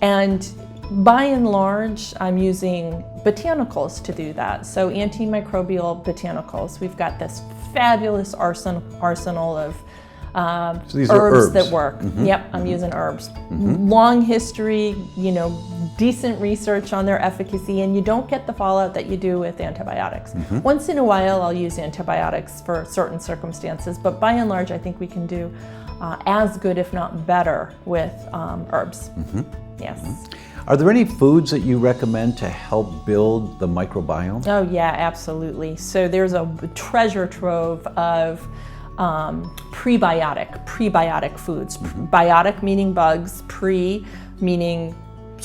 and by and large, I'm using botanicals to do that. So antimicrobial botanicals. We've got this fabulous arsenal of so these are herbs that work. Mm-hmm. Yep, I'm using herbs. Mm-hmm. Long history, decent research on their efficacy, and you don't get the fallout that you do with antibiotics. Mm-hmm. Once in a while, I'll use antibiotics for certain circumstances, but by and large, I think we can do as good, if not better, with herbs. Mm-hmm. Yes. Mm-hmm. Are there any foods that you recommend to help build the microbiome? Oh yeah, absolutely. So there's a treasure trove of prebiotic foods. Mm-hmm. Biotic meaning bugs, pre meaning,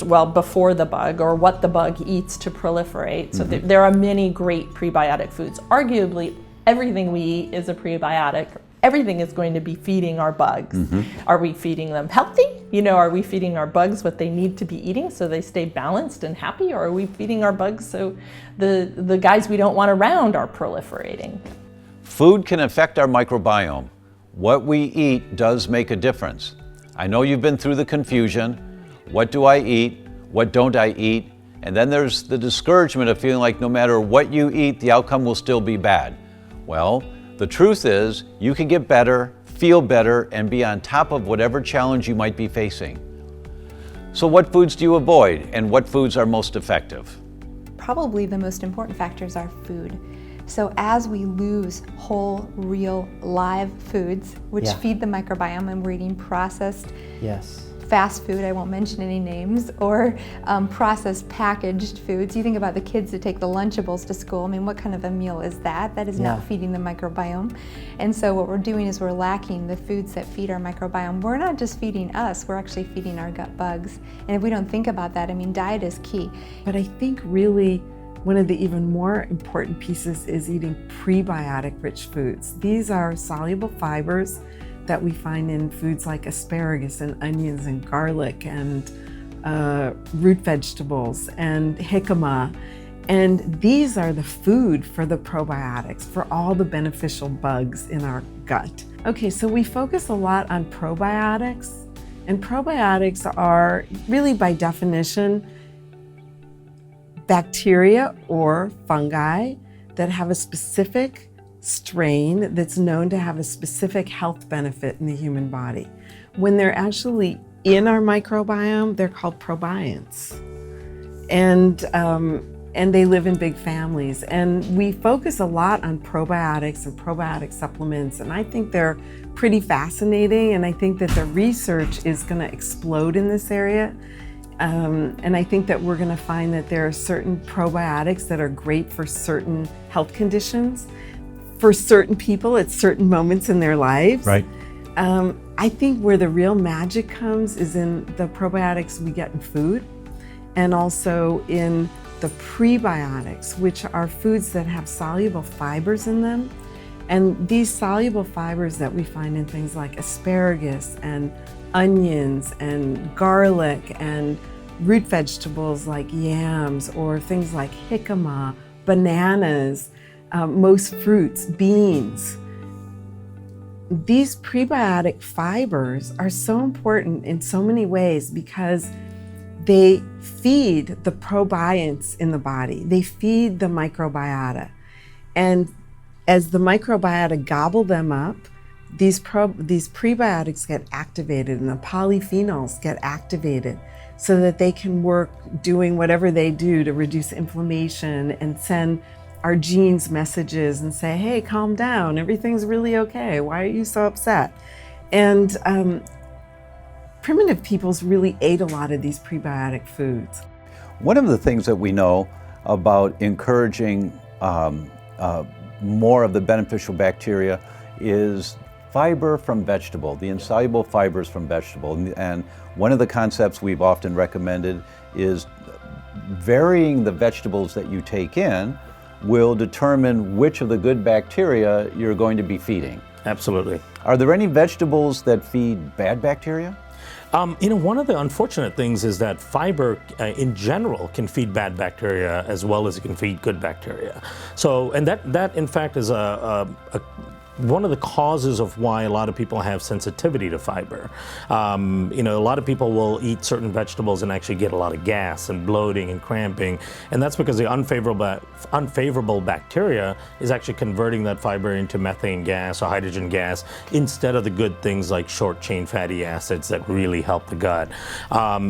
well, before the bug, or what the bug eats to proliferate. So mm-hmm. there are many great prebiotic foods. Arguably, everything we eat is a prebiotic. Everything is going to be feeding our bugs. Mm-hmm. Are we feeding them healthy? Are we feeding our bugs what they need to be eating so they stay balanced and happy? Or are we feeding our bugs so the guys we don't want around are proliferating? Food can affect our microbiome. What we eat does make a difference. I know you've been through the confusion. What do I eat? What don't I eat? And then there's the discouragement of feeling like no matter what you eat, the outcome will still be bad. Well, the truth is, you can get better, feel better, and be on top of whatever challenge you might be facing. So what foods do you avoid, and what foods are most effective? Probably the most important factors are food. So as we lose whole, real, live foods, which feed the microbiome, and we're eating processed fast food, I won't mention any names, or processed packaged foods. You think about the kids that take the Lunchables to school. I mean, what kind of a meal is that? That is not feeding the microbiome. And so what we're doing is we're lacking the foods that feed our microbiome. We're not just feeding us, we're actually feeding our gut bugs. And if we don't think about that, I mean, diet is key. But I think really one of the even more important pieces is eating prebiotic-rich foods. These are soluble fibers that we find in foods like asparagus and onions and garlic and root vegetables and jicama. And these are the food for the probiotics, for all the beneficial bugs in our gut. Okay, so we focus a lot on probiotics, and probiotics are really by definition bacteria or fungi that have a specific strain that's known to have a specific health benefit in the human body. When they're actually in our microbiome, they're called probionts. And they live in big families. And we focus a lot on probiotics and probiotic supplements, and I think they're pretty fascinating, and I think that the research is going to explode in this area. And I think that we're going to find that there are certain probiotics that are great for certain health conditions, for certain people at certain moments in their lives. Right. I think where the real magic comes is in the probiotics we get in food, and also in the prebiotics, which are foods that have soluble fibers in them. And these soluble fibers that we find in things like asparagus and onions and garlic and root vegetables like yams, or things like jicama, bananas, most fruits, beans. These prebiotic fibers are so important in so many ways because they feed the probionts in the body. They feed the microbiota. And as the microbiota gobble them up, these prebiotics get activated and the polyphenols get activated so that they can work doing whatever they do to reduce inflammation and send our genes messages and say, hey, calm down, everything's really okay. Why are you so upset? And primitive peoples really ate a lot of these prebiotic foods. One of the things that we know about encouraging more of the beneficial bacteria is fiber from vegetable, the insoluble fibers from vegetable. And one of the concepts we've often recommended is varying the vegetables that you take in will determine which of the good bacteria you're going to be feeding. Absolutely. Are there any vegetables that feed bad bacteria? One of the unfortunate things is that fiber in general can feed bad bacteria as well as it can feed good bacteria. So, and that in fact is one of the causes of why a lot of people have sensitivity to fiber. A lot of people will eat certain vegetables and actually get a lot of gas and bloating and cramping, and that's because the unfavorable bacteria is actually converting that fiber into methane gas or hydrogen gas instead of the good things like short-chain fatty acids that really help the gut.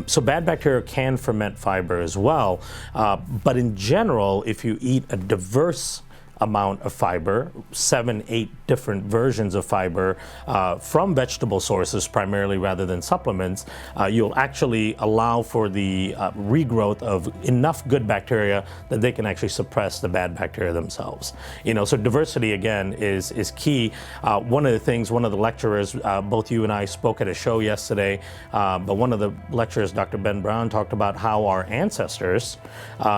So bad bacteria can ferment fiber as well, but in general, if you eat a diverse amount of fiber, 7-8 different versions of fiber from vegetable sources primarily rather than supplements, you'll actually allow for the regrowth of enough good bacteria that they can actually suppress the bad bacteria themselves. So diversity again is key. One of the lecturers, both you and I spoke at a show yesterday, but one of the lecturers, Dr. Ben Brown, talked about how our ancestors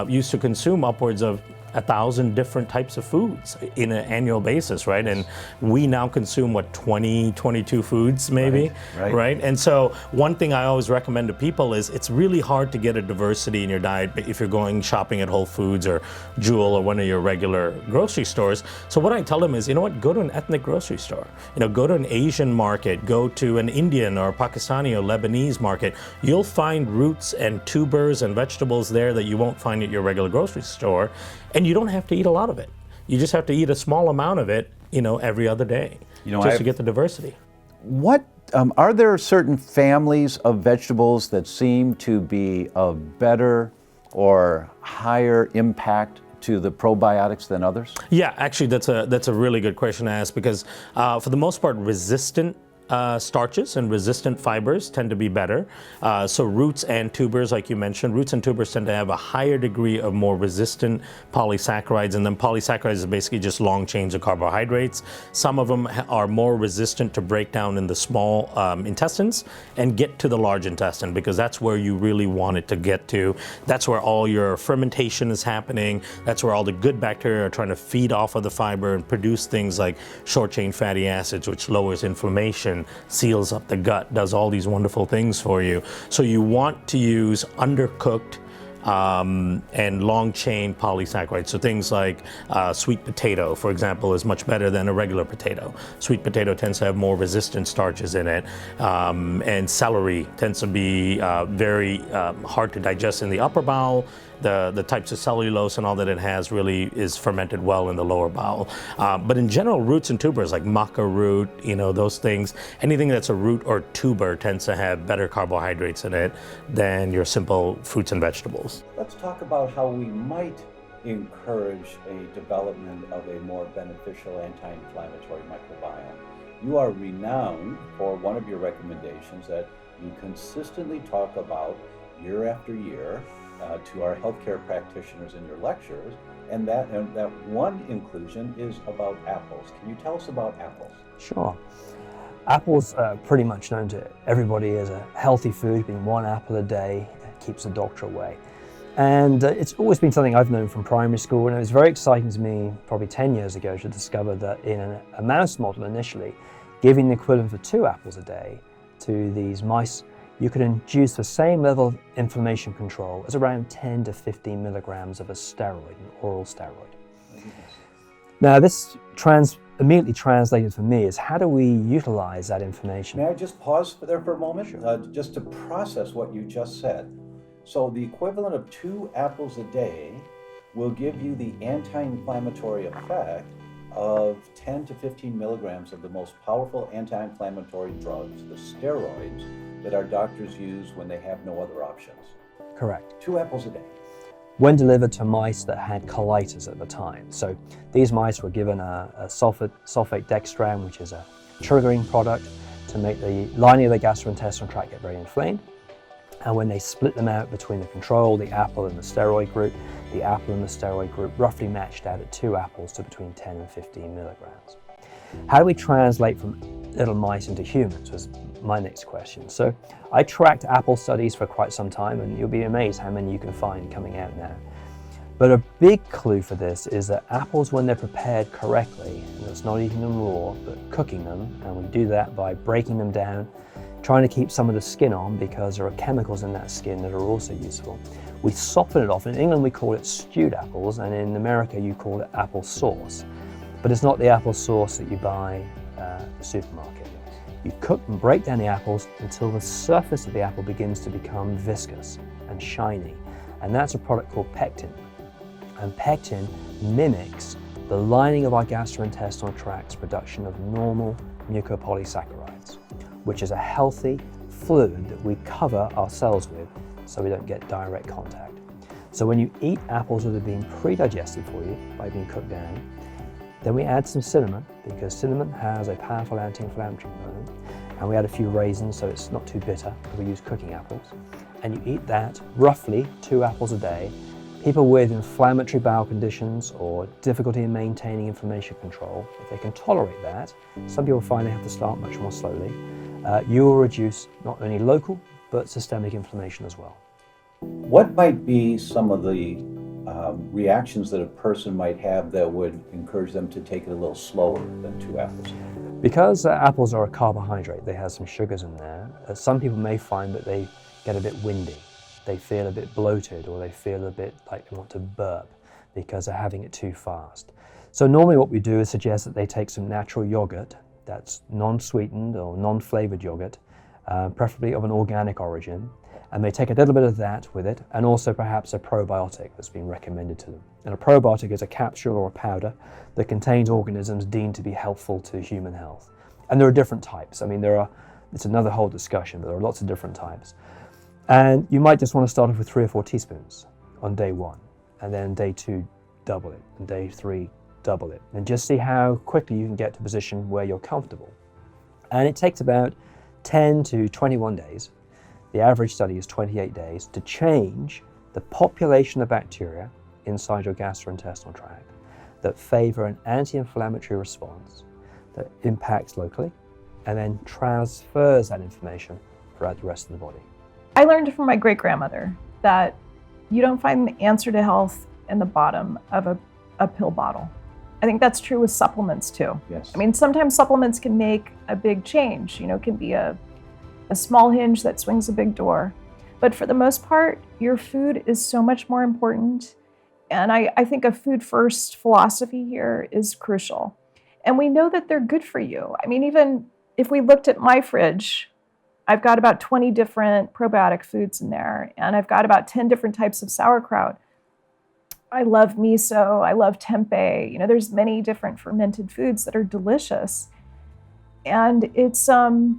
used to consume upwards of 1,000 different types of foods in an annual basis, right? And we now consume, 22 foods maybe, right? And so one thing I always recommend to people is it's really hard to get a diversity in your diet if you're going shopping at Whole Foods or Jewel or one of your regular grocery stores. So what I tell them is, go to an ethnic grocery store. Go to an Asian market, go to an Indian or Pakistani or Lebanese market. You'll find roots and tubers and vegetables there that you won't find at your regular grocery store. And you don't have to eat a lot of it. You just have to eat a small amount of it, every other day, just to get the diversity. What are there certain families of vegetables that seem to be of better or higher impact to the probiotics than others? Yeah, actually, that's a really good question to ask because for the most part, resistant starches and resistant fibers tend to be better. So roots and tubers, like you mentioned, roots and tubers tend to have a higher degree of more resistant polysaccharides, and then polysaccharides is basically just long chains of carbohydrates. Some of them are more resistant to break down in the small intestines and get to the large intestine because that's where you really want it to get to. That's where all your fermentation is happening. That's where all the good bacteria are trying to feed off of the fiber and produce things like short-chain fatty acids, which lowers inflammation, seals up the gut, does all these wonderful things for you. So you want to use undercooked and long-chain polysaccharides. So things like sweet potato, for example, is much better than a regular potato. Sweet potato tends to have more resistant starches in it, and celery tends to be very hard to digest in the upper bowel. The types of cellulose and all that it has really is fermented well in the lower bowel. But in general, roots and tubers like maca root, those things, anything that's a root or tuber tends to have better carbohydrates in it than your simple fruits and vegetables. Let's talk about how we might encourage a development of a more beneficial anti-inflammatory microbiome. You are renowned for one of your recommendations that you consistently talk about year after year to our healthcare practitioners in your lectures, and that one inclusion is about apples. Can you tell us about apples? Sure. Apples are pretty much known to everybody as a healthy food, being 1 apple a day keeps the doctor away. And it's always been something I've known from primary school, and it was very exciting to me probably 10 years ago to discover that in a mouse model initially, giving the equivalent of 2 apples a day to these mice, you could induce the same level of inflammation control as around 10 to 15 milligrams of a steroid, an oral steroid. Now this immediately translated for me is how do we utilize that information? May I just pause there for a moment? Sure. Just to process what you just said. So the equivalent of 2 apples a day will give you the anti-inflammatory effect of 10 to 15 milligrams of the most powerful anti-inflammatory drugs, the steroids, that our doctors use when they have no other options. Correct. 2 apples a day. When delivered to mice that had colitis at the time. So these mice were given a sulfate dextran, which is a triggering product, to make the lining of the gastrointestinal tract get very inflamed. And when they split them out between the control, the apple and the steroid group, the apple and the steroid group roughly matched out at 2 apples to between 10 and 15 milligrams. How do we translate from little mice into humans was my next question. So I tracked apple studies for quite some time, and you'll be amazed how many you can find coming out now. But a big clue for this is that apples, when they're prepared correctly, and it's not eating them raw, but cooking them, and we do that by breaking them down, trying to keep some of the skin on because there are chemicals in that skin that are also useful. We soften it off. In England we call it stewed apples, and in America you call it apple sauce. But it's not the apple sauce that you buy at the supermarket. You cook and break down the apples until the surface of the apple begins to become viscous and shiny. And that's a product called pectin. And pectin mimics the lining of our gastrointestinal tract's production of normal mucopolysaccharides, which is a healthy fluid that we cover our cells with so we don't get direct contact. So when you eat apples that have been pre-digested for you by being cooked down, then we add some cinnamon, because cinnamon has a powerful anti-inflammatory component, and we add a few raisins so it's not too bitter, because we use cooking apples. And you eat that, roughly 2 apples a day. People with inflammatory bowel conditions or difficulty in maintaining inflammation control, if they can tolerate that, some people find they have to start much more slowly, you will reduce not only local, but systemic inflammation as well. What might be some of the reactions that a person might have that would encourage them to take it a little slower than 2 apples? Because apples are a carbohydrate, they have some sugars in there, some people may find that they get a bit windy. They feel a bit bloated, or they feel a bit like they want to burp because they're having it too fast. So normally what we do is suggest that they take some natural yogurt that's non-sweetened or non-flavored yogurt, preferably of an organic origin, and they take a little bit of that with it, and also perhaps a probiotic that's been recommended to them. And a probiotic is a capsule or a powder that contains organisms deemed to be helpful to human health. And there are different types. I mean, it's another whole discussion, but there are lots of different types. And you might just want to start off with 3 or 4 teaspoons on day 1, and then day 2, double it, and day 3, double it, and just see how quickly you can get to a position where you're comfortable. And it takes about 10 to 21 days. The average study is 28 days to change the population of bacteria inside your gastrointestinal tract that favor an anti-inflammatory response that impacts locally and then transfers that information throughout the rest of the body. I learned from my great-grandmother that you don't find the answer to health in the bottom of a pill bottle. I think that's true with supplements too. Yes. I mean, sometimes supplements can make a big change. You know, it can be a small hinge that swings a big door. But for the most part, your food is so much more important. And I think a food-first philosophy here is crucial. And we know that they're good for you. I mean, even if we looked at my fridge, I've got about 20 different probiotic foods in there, and I've got about 10 different types of sauerkraut. I love miso, I love tempeh. You know, there's many different fermented foods that are delicious. And it's not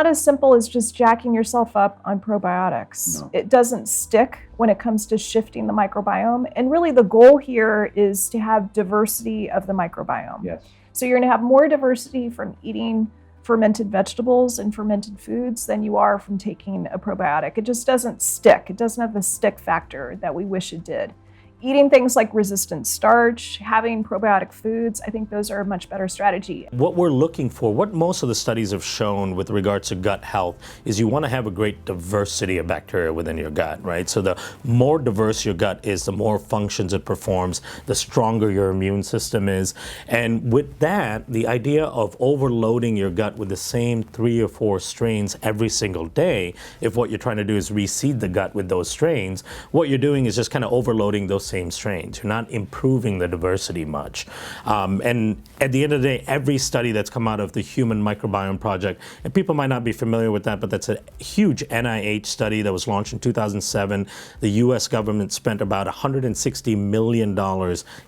as simple as just jacking yourself up on probiotics. No. It doesn't stick when it comes to shifting the microbiome. And really the goal here is to have diversity of the microbiome. Yes. So you're gonna have more diversity from eating fermented vegetables and fermented foods than you are from taking a probiotic. It just doesn't stick. It doesn't have the stick factor that we wish it did. Eating things like resistant starch, having probiotic foods, I think those are a much better strategy. What we're looking for, what most of the studies have shown with regards to gut health, is you want to have a great diversity of bacteria within your gut, right? So the more diverse your gut is, the more functions it performs, the stronger your immune system is. And with that, the idea of overloading your gut with the same 3 or 4 strains every single day, if what you're trying to do is reseed the gut with those strains, what you're doing is just kind of overloading those same strains. You're not improving the diversity much. And at the end of the day, every study that's come out of the Human Microbiome Project, and people might not be familiar with that, but that's a huge NIH study that was launched in 2007. The US government spent about $160 million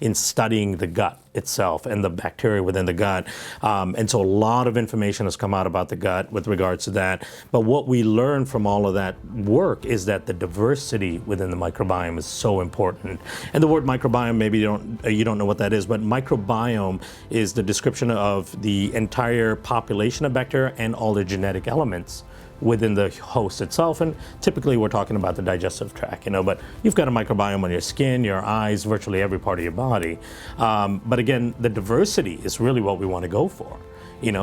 in studying the gut itself and the bacteria within the gut. And so a lot of information has come out about the gut with regards to that. But what we learned from all of that work is that the diversity within the microbiome is so important. And the word microbiome, maybe you don't know what that is, but microbiome is the description of the entire population of bacteria and all the genetic elements within the host itself. And typically we're talking about the digestive tract, but you've got a microbiome on your skin, your eyes, virtually every part of your body. But again, the diversity is really what we want to go for.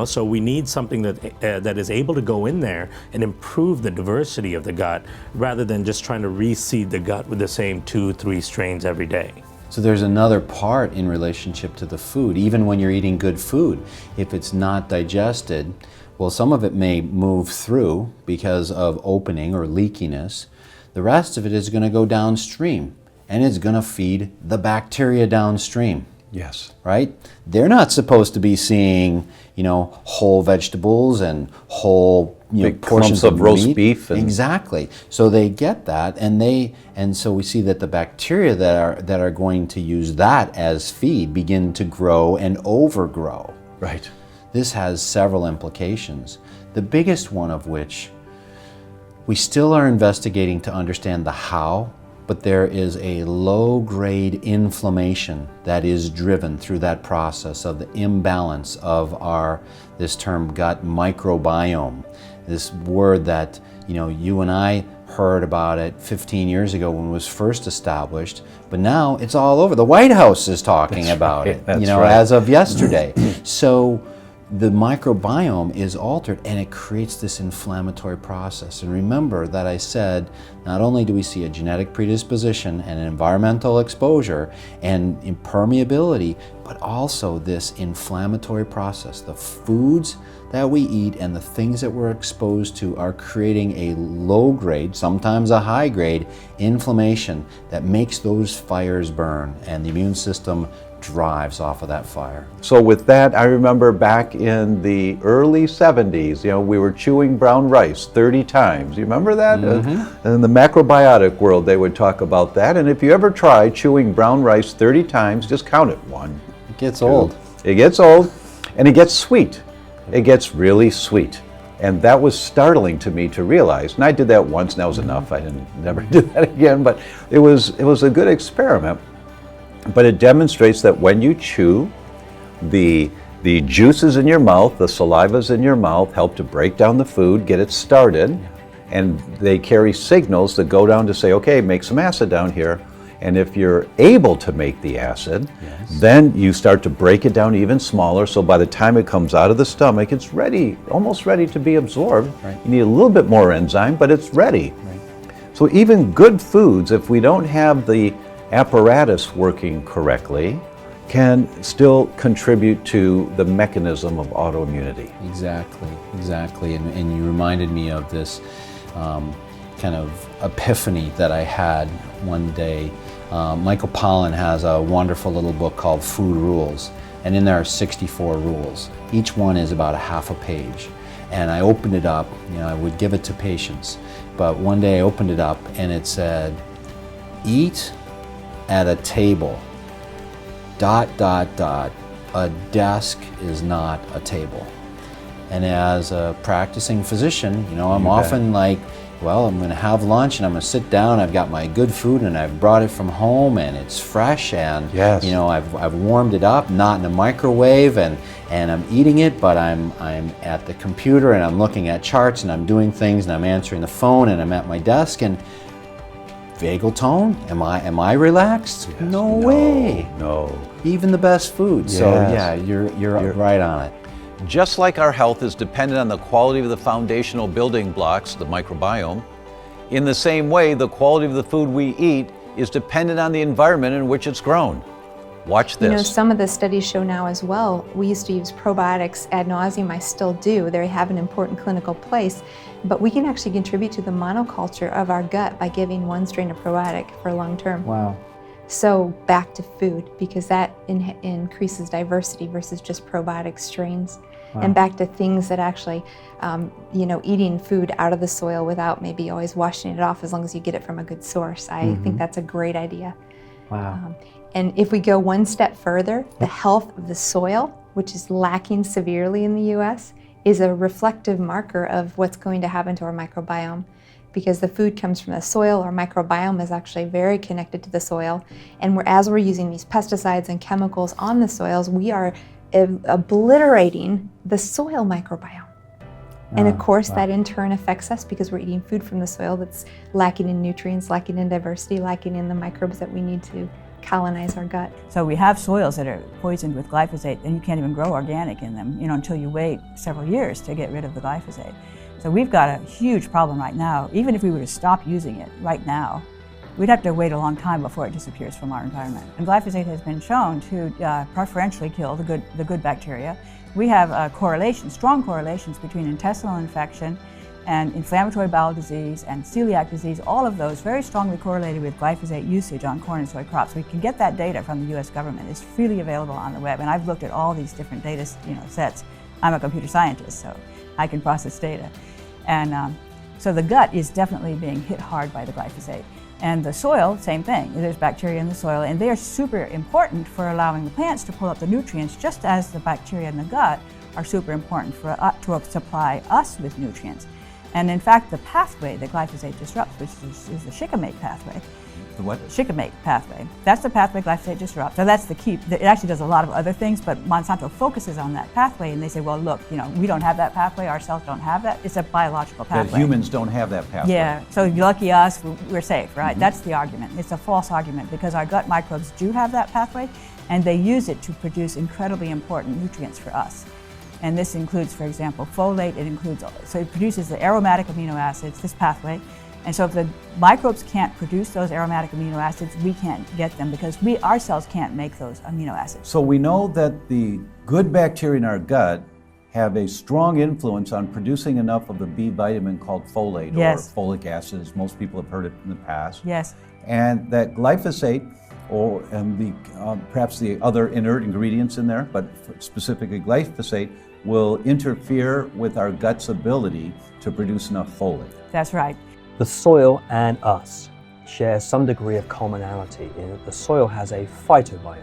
So we need something that is able to go in there and improve the diversity of the gut rather than just trying to reseed the gut with the same 2-3 strains every day. So there's another part in relationship to the food. Even when you're eating good food, if it's not digested, well, some of it may move through because of opening or leakiness. The rest of it is going to go downstream, and it's going to feed the bacteria downstream. Yes. Right? They're not supposed to be seeing, whole vegetables and whole, big portions clumps of roast meat. beef. Exactly. So they get that, and so we see that the bacteria that are going to use that as feed begin to grow and overgrow. Right. This has several implications, the biggest one of which we still are investigating to understand the how, but there is a low-grade inflammation that is driven through that process of the imbalance of this term gut microbiome, this word that you and I heard about it 15 years ago when it was first established, but now it's all over. The White House is talking about it, as of yesterday. So the microbiome is altered and it creates this inflammatory process. And remember that I said, not only do we see a genetic predisposition and an environmental exposure and impermeability, but also this inflammatory process. The foods that we eat and the things that we're exposed to are creating a low grade, sometimes a high grade, inflammation that makes those fires burn, and the immune system drives off of that fire. So with that, I remember back in the early 70s, we were chewing brown rice 30 times. You remember that? Mm-hmm. In the macrobiotic world, they would talk about that. And if you ever try chewing brown rice 30 times, just count it. 1. It gets old. It gets old, and it gets sweet. It gets really sweet. And that was startling to me to realize. And I did that once, and that was enough. I didn't never do that again. But it was a good experiment. But it demonstrates that when you chew, the juices in your mouth, the salivas in your mouth help to break down the food, get it started, and they carry signals that go down to say, okay, make some acid down here. And if you're able to make the acid, then you start to break it down even smaller, so by the time it comes out of the stomach, it's ready, almost ready to be absorbed. Right. You need a little bit more enzyme, but it's ready. Right. So even good foods, if we don't have the apparatus working correctly, can still contribute to the mechanism of autoimmunity. Exactly. And you reminded me of this kind of epiphany that I had one day. Michael Pollan has a wonderful little book called Food Rules, and in there are 64 rules. Each one is about a half a page. And I opened it up, I would give it to patients, but one day I opened it up and it said, eat at a table, ... a desk is not a table. And as a practicing physician, I'm often like, well, I'm going to have lunch and I'm going to sit down. I've got my good food and I've brought it from home and it's fresh and I've warmed it up, not in a microwave, and I'm eating it, but I'm at the computer and I'm looking at charts and I'm doing things and I'm answering the phone and I'm at my desk, and vagal tone, am I relaxed? Yes. No way. No. Even the best food. Yes. So yeah, you're right on it. Just like our health is dependent on the quality of the foundational building blocks, the microbiome, in the same way, the quality of the food we eat is dependent on the environment in which it's grown. Watch this. Some of the studies show now as well, we used to use probiotics ad nauseum, I still do. They have an important clinical place, but we can actually contribute to the monoculture of our gut by giving one strain of probiotic for long term. Wow. So back to food, because that increases diversity versus just probiotic strains. Wow. And back to things that actually, eating food out of the soil without maybe always washing it off, as long as you get it from a good source. I think that's a great idea. Wow. And if we go one step further, the health of the soil, which is lacking severely in the US, is a reflective marker of what's going to happen to our microbiome. Because the food comes from the soil, our microbiome is actually very connected to the soil. And as we're using these pesticides and chemicals on the soils, we are obliterating the soil microbiome. And of course, that in turn affects us because we're eating food from the soil that's lacking in nutrients, lacking in diversity, lacking in the microbes that we need to colonize our gut. So we have soils that are poisoned with glyphosate, and you can't even grow organic in them, until you wait several years to get rid of the glyphosate. So we've got a huge problem right now. Even if we were to stop using it right now, we'd have to wait a long time before it disappears from our environment. And glyphosate has been shown to preferentially kill the good bacteria. We have strong correlations between intestinal infection and inflammatory bowel disease and celiac disease, all of those very strongly correlated with glyphosate usage on corn and soy crops. We can get that data from the US government. It's freely available on the web, and I've looked at all these different data sets. I'm a computer scientist, so I can process data. And so the gut is definitely being hit hard by the glyphosate. And the soil, same thing. There's bacteria in the soil, and they are super important for allowing the plants to pull up the nutrients, just as the bacteria in the gut are super important to supply us with nutrients. And in fact, the pathway that glyphosate disrupts, which is the shikimate pathway. The what? Shikimate pathway. That's the pathway glyphosate disrupts. So that's the key. It actually does a lot of other things, but Monsanto focuses on that pathway, and they say, well, look, we don't have that pathway, our cells don't have that. It's a biological pathway. That humans don't have that pathway. Yeah, so lucky us, we're safe, right? Mm-hmm. That's the argument. It's a false argument because our gut microbes do have that pathway, and they use it to produce incredibly important nutrients for us. And this includes, for example, folate. So it produces the aromatic amino acids, this pathway. And so if the microbes can't produce those aromatic amino acids, we can't get them because our cells can't make those amino acids. So we know that the good bacteria in our gut have a strong influence on producing enough of the B vitamin called folate, yes, or folic acid, as most people have heard it in the past. Yes. And that glyphosate, perhaps the other inert ingredients in there, but specifically glyphosate, will interfere with our gut's ability to produce enough folate. That's right. The soil and us share some degree of commonality in that the soil has a phytobiome.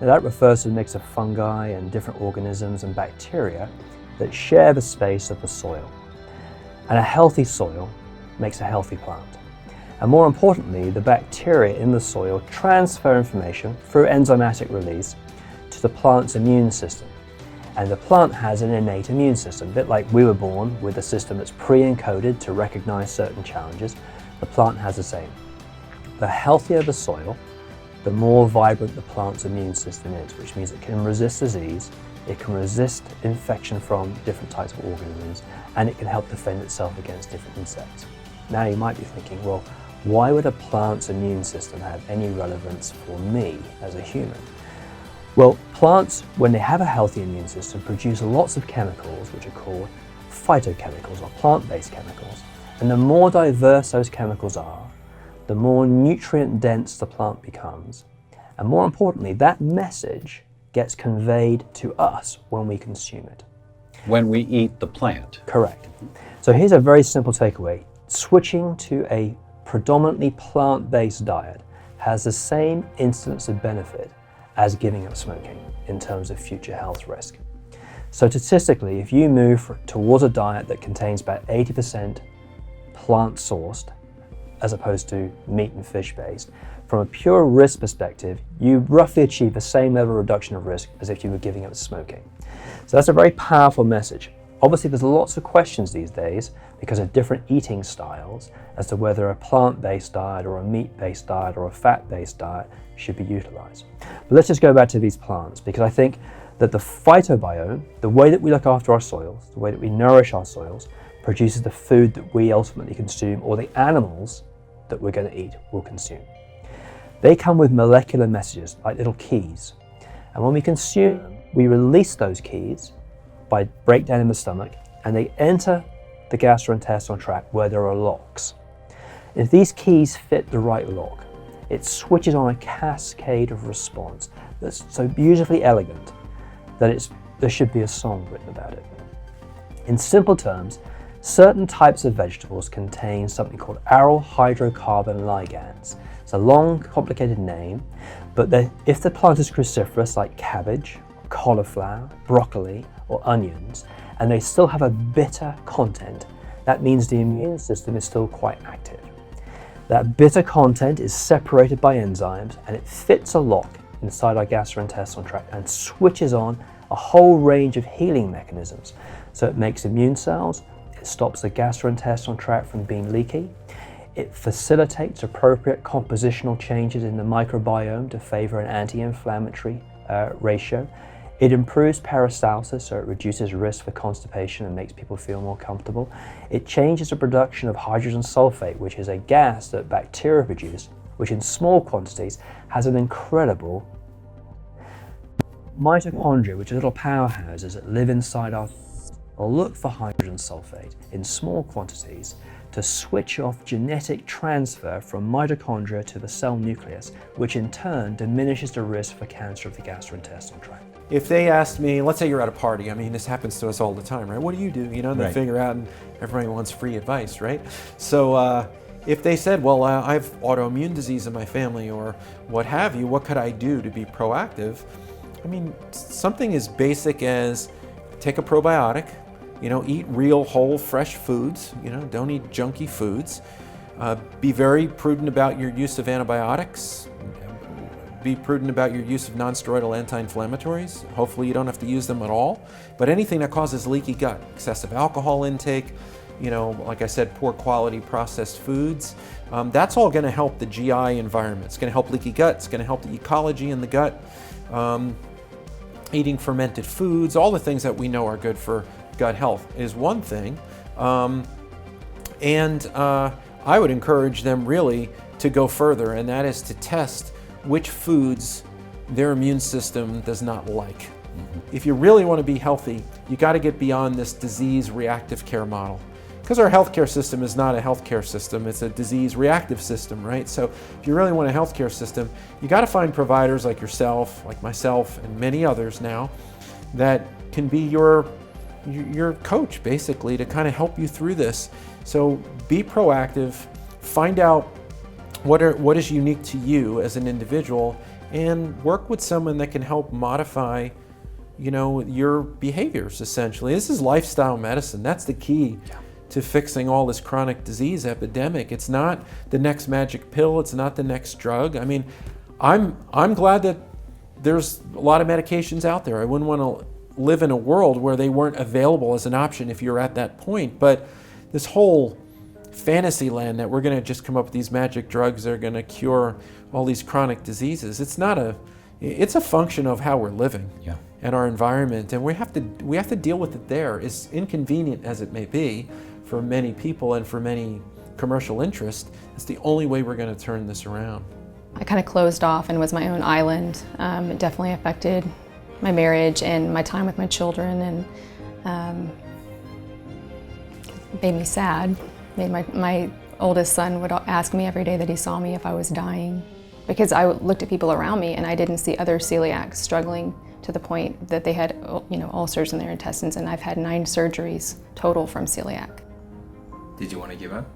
Now that refers to a mix of fungi and different organisms and bacteria that share the space of the soil. And a healthy soil makes a healthy plant. And more importantly, the bacteria in the soil transfer information through enzymatic release to the plant's immune system. And the plant has an innate immune system, a bit like we were born with a system that's pre-encoded to recognize certain challenges. The plant has the same. The healthier the soil, the more vibrant the plant's immune system is, which means it can resist disease, it can resist infection from different types of organisms, and it can help defend itself against different insects. Now you might be thinking, well, why would a plant's immune system have any relevance for me as a human? Well, plants, when they have a healthy immune system, produce lots of chemicals which are called phytochemicals or plant-based chemicals. And the more diverse those chemicals are, the more nutrient dense the plant becomes. And more importantly, that message gets conveyed to us when we consume it. When we eat the plant. Correct. So here's a very simple takeaway. Switching to a predominantly plant-based diet has the same instance of benefit as giving up smoking in terms of future health risk. So statistically, if you move towards a diet that contains about 80% plant-sourced as opposed to meat and fish-based, from a pure risk perspective, you roughly achieve the same level of reduction of risk as if you were giving up smoking. So that's a very powerful message. Obviously, there's lots of questions these days because of different eating styles as to whether a plant-based diet or a meat-based diet or a fat-based diet should be utilized. But let's just go back to these plants, because I think that the phytobiome, the way that we look after our soils, the way that we nourish our soils, produces the food that we ultimately consume, or the animals that we're going to eat will consume. They come with molecular messages, like little keys. And when we consume them, we release those keys by breakdown in the stomach, and they enter the gastrointestinal tract where there are locks. If these keys fit the right lock, it switches on a cascade of response that's so beautifully elegant that there should be a song written about it. In simple terms, certain types of vegetables contain something called aryl hydrocarbon ligands. It's a long, complicated name, but if the plant is cruciferous like cabbage, cauliflower, broccoli, or onions, and they still have a bitter content, that means the immune system is still quite active. That bitter content is separated by enzymes, and it fits a lock inside our gastrointestinal tract and switches on a whole range of healing mechanisms. So it makes immune cells, it stops the gastrointestinal tract from being leaky, it facilitates appropriate compositional changes in the microbiome to favor an anti-inflammatory ratio. It improves peristalsis, so it reduces risk for constipation and makes people feel more comfortable. It changes the production of hydrogen sulfate, which is a gas that bacteria produce, which in small quantities has an incredible mitochondria, which are little powerhouses that live inside our will look for hydrogen sulfate in small quantities to switch off genetic transfer from mitochondria to the cell nucleus, which in turn diminishes the risk for cancer of the gastrointestinal tract. If they asked me, let's say you're at a party, I mean, this happens to us all the time, right? What do? You know, and they figure out, and everybody wants free advice, right? So if they said, well, I have autoimmune disease in my family or what have you, what could I do to be proactive? I mean, something as basic as take a probiotic, you know, eat real, whole, fresh foods, you know, don't eat junky foods. Be very prudent about your use of antibiotics. Be prudent about your use of non-steroidal anti-inflammatories. Hopefully you don't have to use them at all. But anything that causes leaky gut, excessive alcohol intake, you know, like I said, poor quality processed foods, that's all going to help the GI environment. It's going to help leaky gut. It's going to help the ecology in the gut. Eating fermented foods, all the things that we know are good for gut health is one thing. I would encourage them really to go further, and that is to test which foods their immune system does not like. If you really want to be healthy, you got to get beyond this disease reactive care model. Because our healthcare system is not a healthcare system, it's a disease reactive system, right? So if you really want a healthcare system, you got to find providers like yourself, like myself, and many others now that can be your coach, basically, to kind of help you through this. So be proactive, find out what is unique to you as an individual, and work with someone that can help modify, you know, your behaviors, essentially. This is lifestyle medicine. That's the key to fixing all this chronic disease epidemic. It's not the next magic pill. It's not the next drug. I mean, I'm glad that there's a lot of medications out there. I wouldn't want to live in a world where they weren't available as an option if you're at that point. But this whole fantasy land that we're going to just come up with these magic drugs that are going to cure all these chronic diseases, it's a function of how we're living and our environment, and we have to deal with it there, as inconvenient as it may be for many people and for many commercial interests. It's the only way we're going to turn this around. I kind of closed off and was my own island. It definitely affected my marriage and my time with my children, and made me sad. Made my oldest son would ask me every day that he saw me if I was dying, because I looked at people around me and I didn't see other celiacs struggling to the point that they had, you know, ulcers in their intestines, and I've had 9 surgeries total from celiac. Did you want to give up?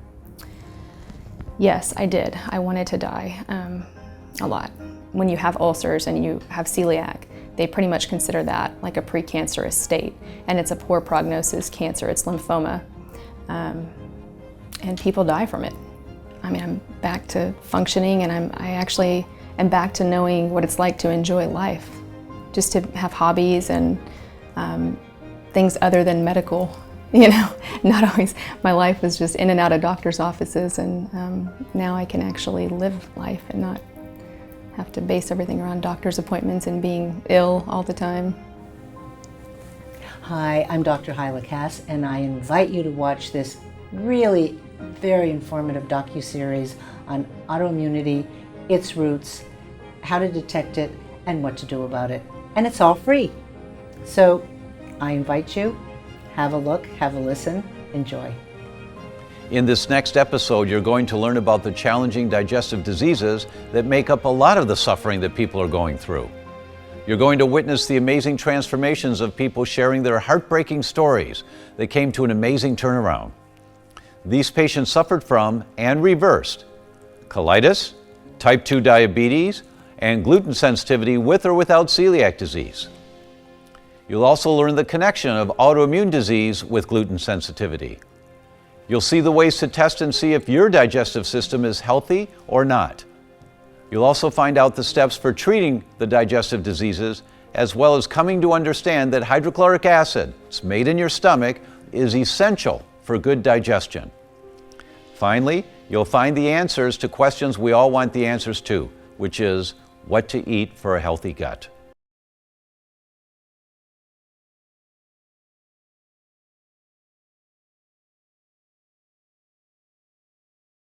Yes, I did. I wanted to die a lot. When you have ulcers and you have celiac, they pretty much consider that like a precancerous state, and it's a poor prognosis cancer. It's lymphoma. And people die from it. I mean, I'm back to functioning, and I actually am back to knowing what it's like to enjoy life, just to have hobbies and things other than medical, you know, not always. My life was just in and out of doctor's offices, and now I can actually live life and not have to base everything around doctor's appointments and being ill all the time. Hi, I'm Dr. Hyla Cass, and I invite you to watch this really very informative docuseries on autoimmunity, its roots, how to detect it, and what to do about it. And it's all free. So I invite you, have a look, have a listen, enjoy. In this next episode, you're going to learn about the challenging digestive diseases that make up a lot of the suffering that people are going through. You're going to witness the amazing transformations of people sharing their heartbreaking stories that came to an amazing turnaround. These patients suffered from and reversed colitis, type 2 diabetes, and gluten sensitivity with or without celiac disease. You'll also learn the connection of autoimmune disease with gluten sensitivity. You'll see the ways to test and see if your digestive system is healthy or not. You'll also find out the steps for treating the digestive diseases, as well as coming to understand that hydrochloric acid, it's made in your stomach, is essential for good digestion. Finally, you'll find the answers to questions we all want the answers to, which is what to eat for a healthy gut.